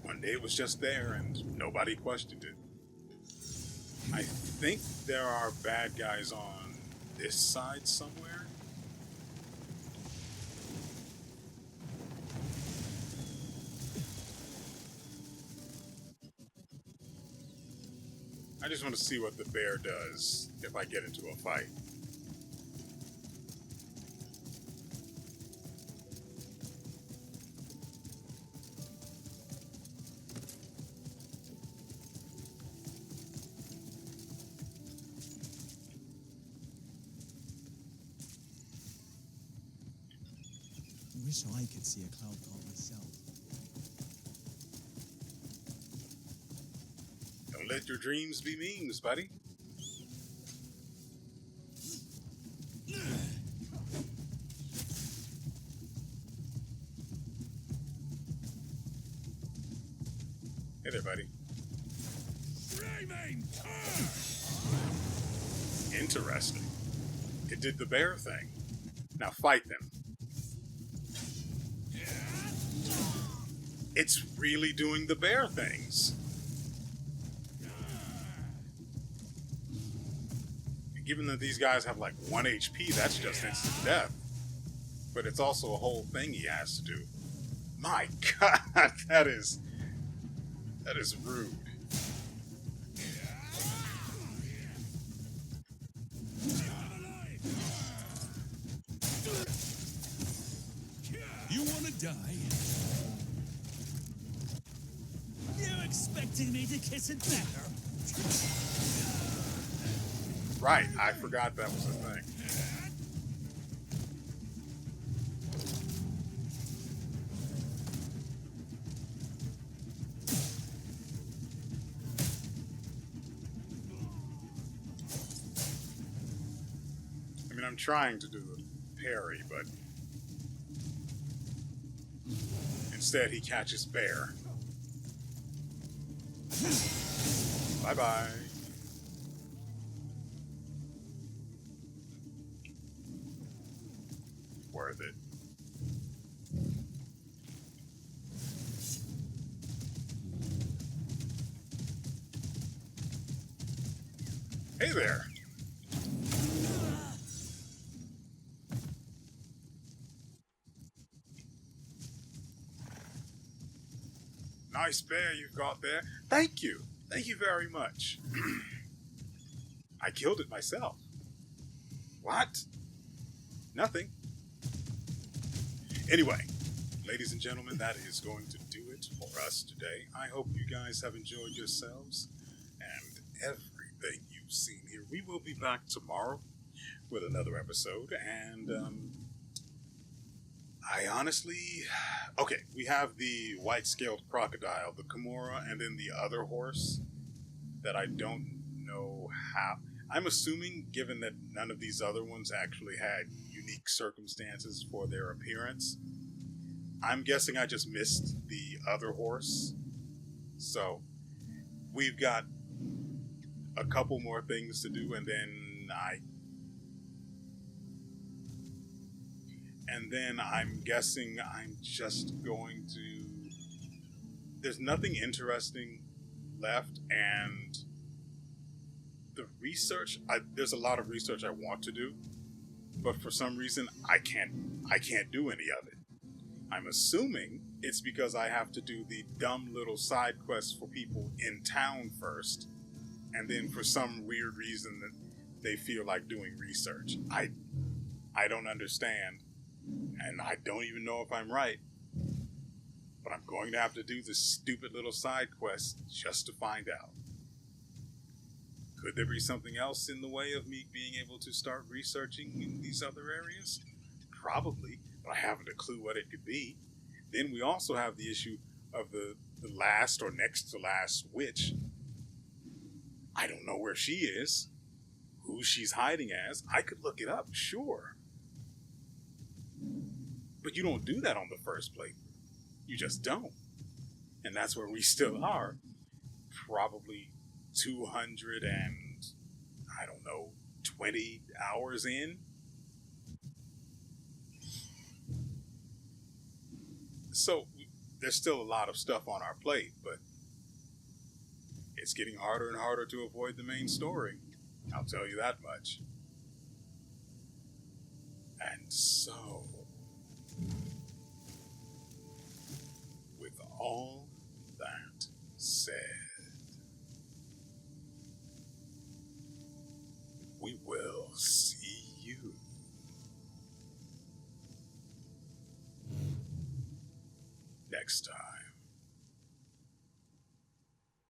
One day it was just there and nobody questioned it. I think there are bad guys on this side somewhere. I just want to see what the bear does if I get into a fight. Wish I could see a cloud cart myself. Don't let your dreams be memes, buddy. Hey there, buddy. Greymane, Interesting. It did the bear thing. Now fight them. It's really doing the bear things. And given that these guys have like 1 HP, that's just instant death. But it's also a whole thing he has to do. My God, that is rude. You wanna die? You expecting me to kiss it better? Right, I forgot that was a thing. I mean, I'm trying to do the parry, but instead he catches bear. Bye-bye. Worth it. Hey there. Nice bear you've got there. Thank you. Thank you very much. I killed it myself. What? Nothing. Anyway, ladies and gentlemen, that is going to do it for us today. I hope you guys have enjoyed yourselves and everything you've seen here. We will be back tomorrow with another episode, and I honestly... Okay, we have the white-scaled crocodile, the Kimura, and then the other horse that I don't know how... I'm assuming, given that none of these other ones actually had unique circumstances for their appearance, I'm guessing I just missed the other horse. So, we've got a couple more things to do, and then I'm guessing I'm just going to... There's nothing interesting left, and the research... there's a lot of research I want to do, but for some reason I can't do any of it. I'm assuming it's because I have to do the dumb little side quests for people in town first, and then for some weird reason that they feel like doing research. I don't understand. And I don't even know if I'm right. But I'm going to have to do this stupid little side quest just to find out. Could there be something else in the way of me being able to start researching in these other areas? Probably, but I haven't a clue what it could be. Then we also have the issue of the last or next to last witch. I don't know where she is, who she's hiding as. I could look it up, sure. But you don't do that on the first playthrough. You just don't. And that's where we still are. Probably 200 and, I don't know, 20 hours in. So there's still a lot of stuff on our plate, but it's getting harder and harder to avoid the main story. I'll tell you that much. And so, with all that said, we will see you next time.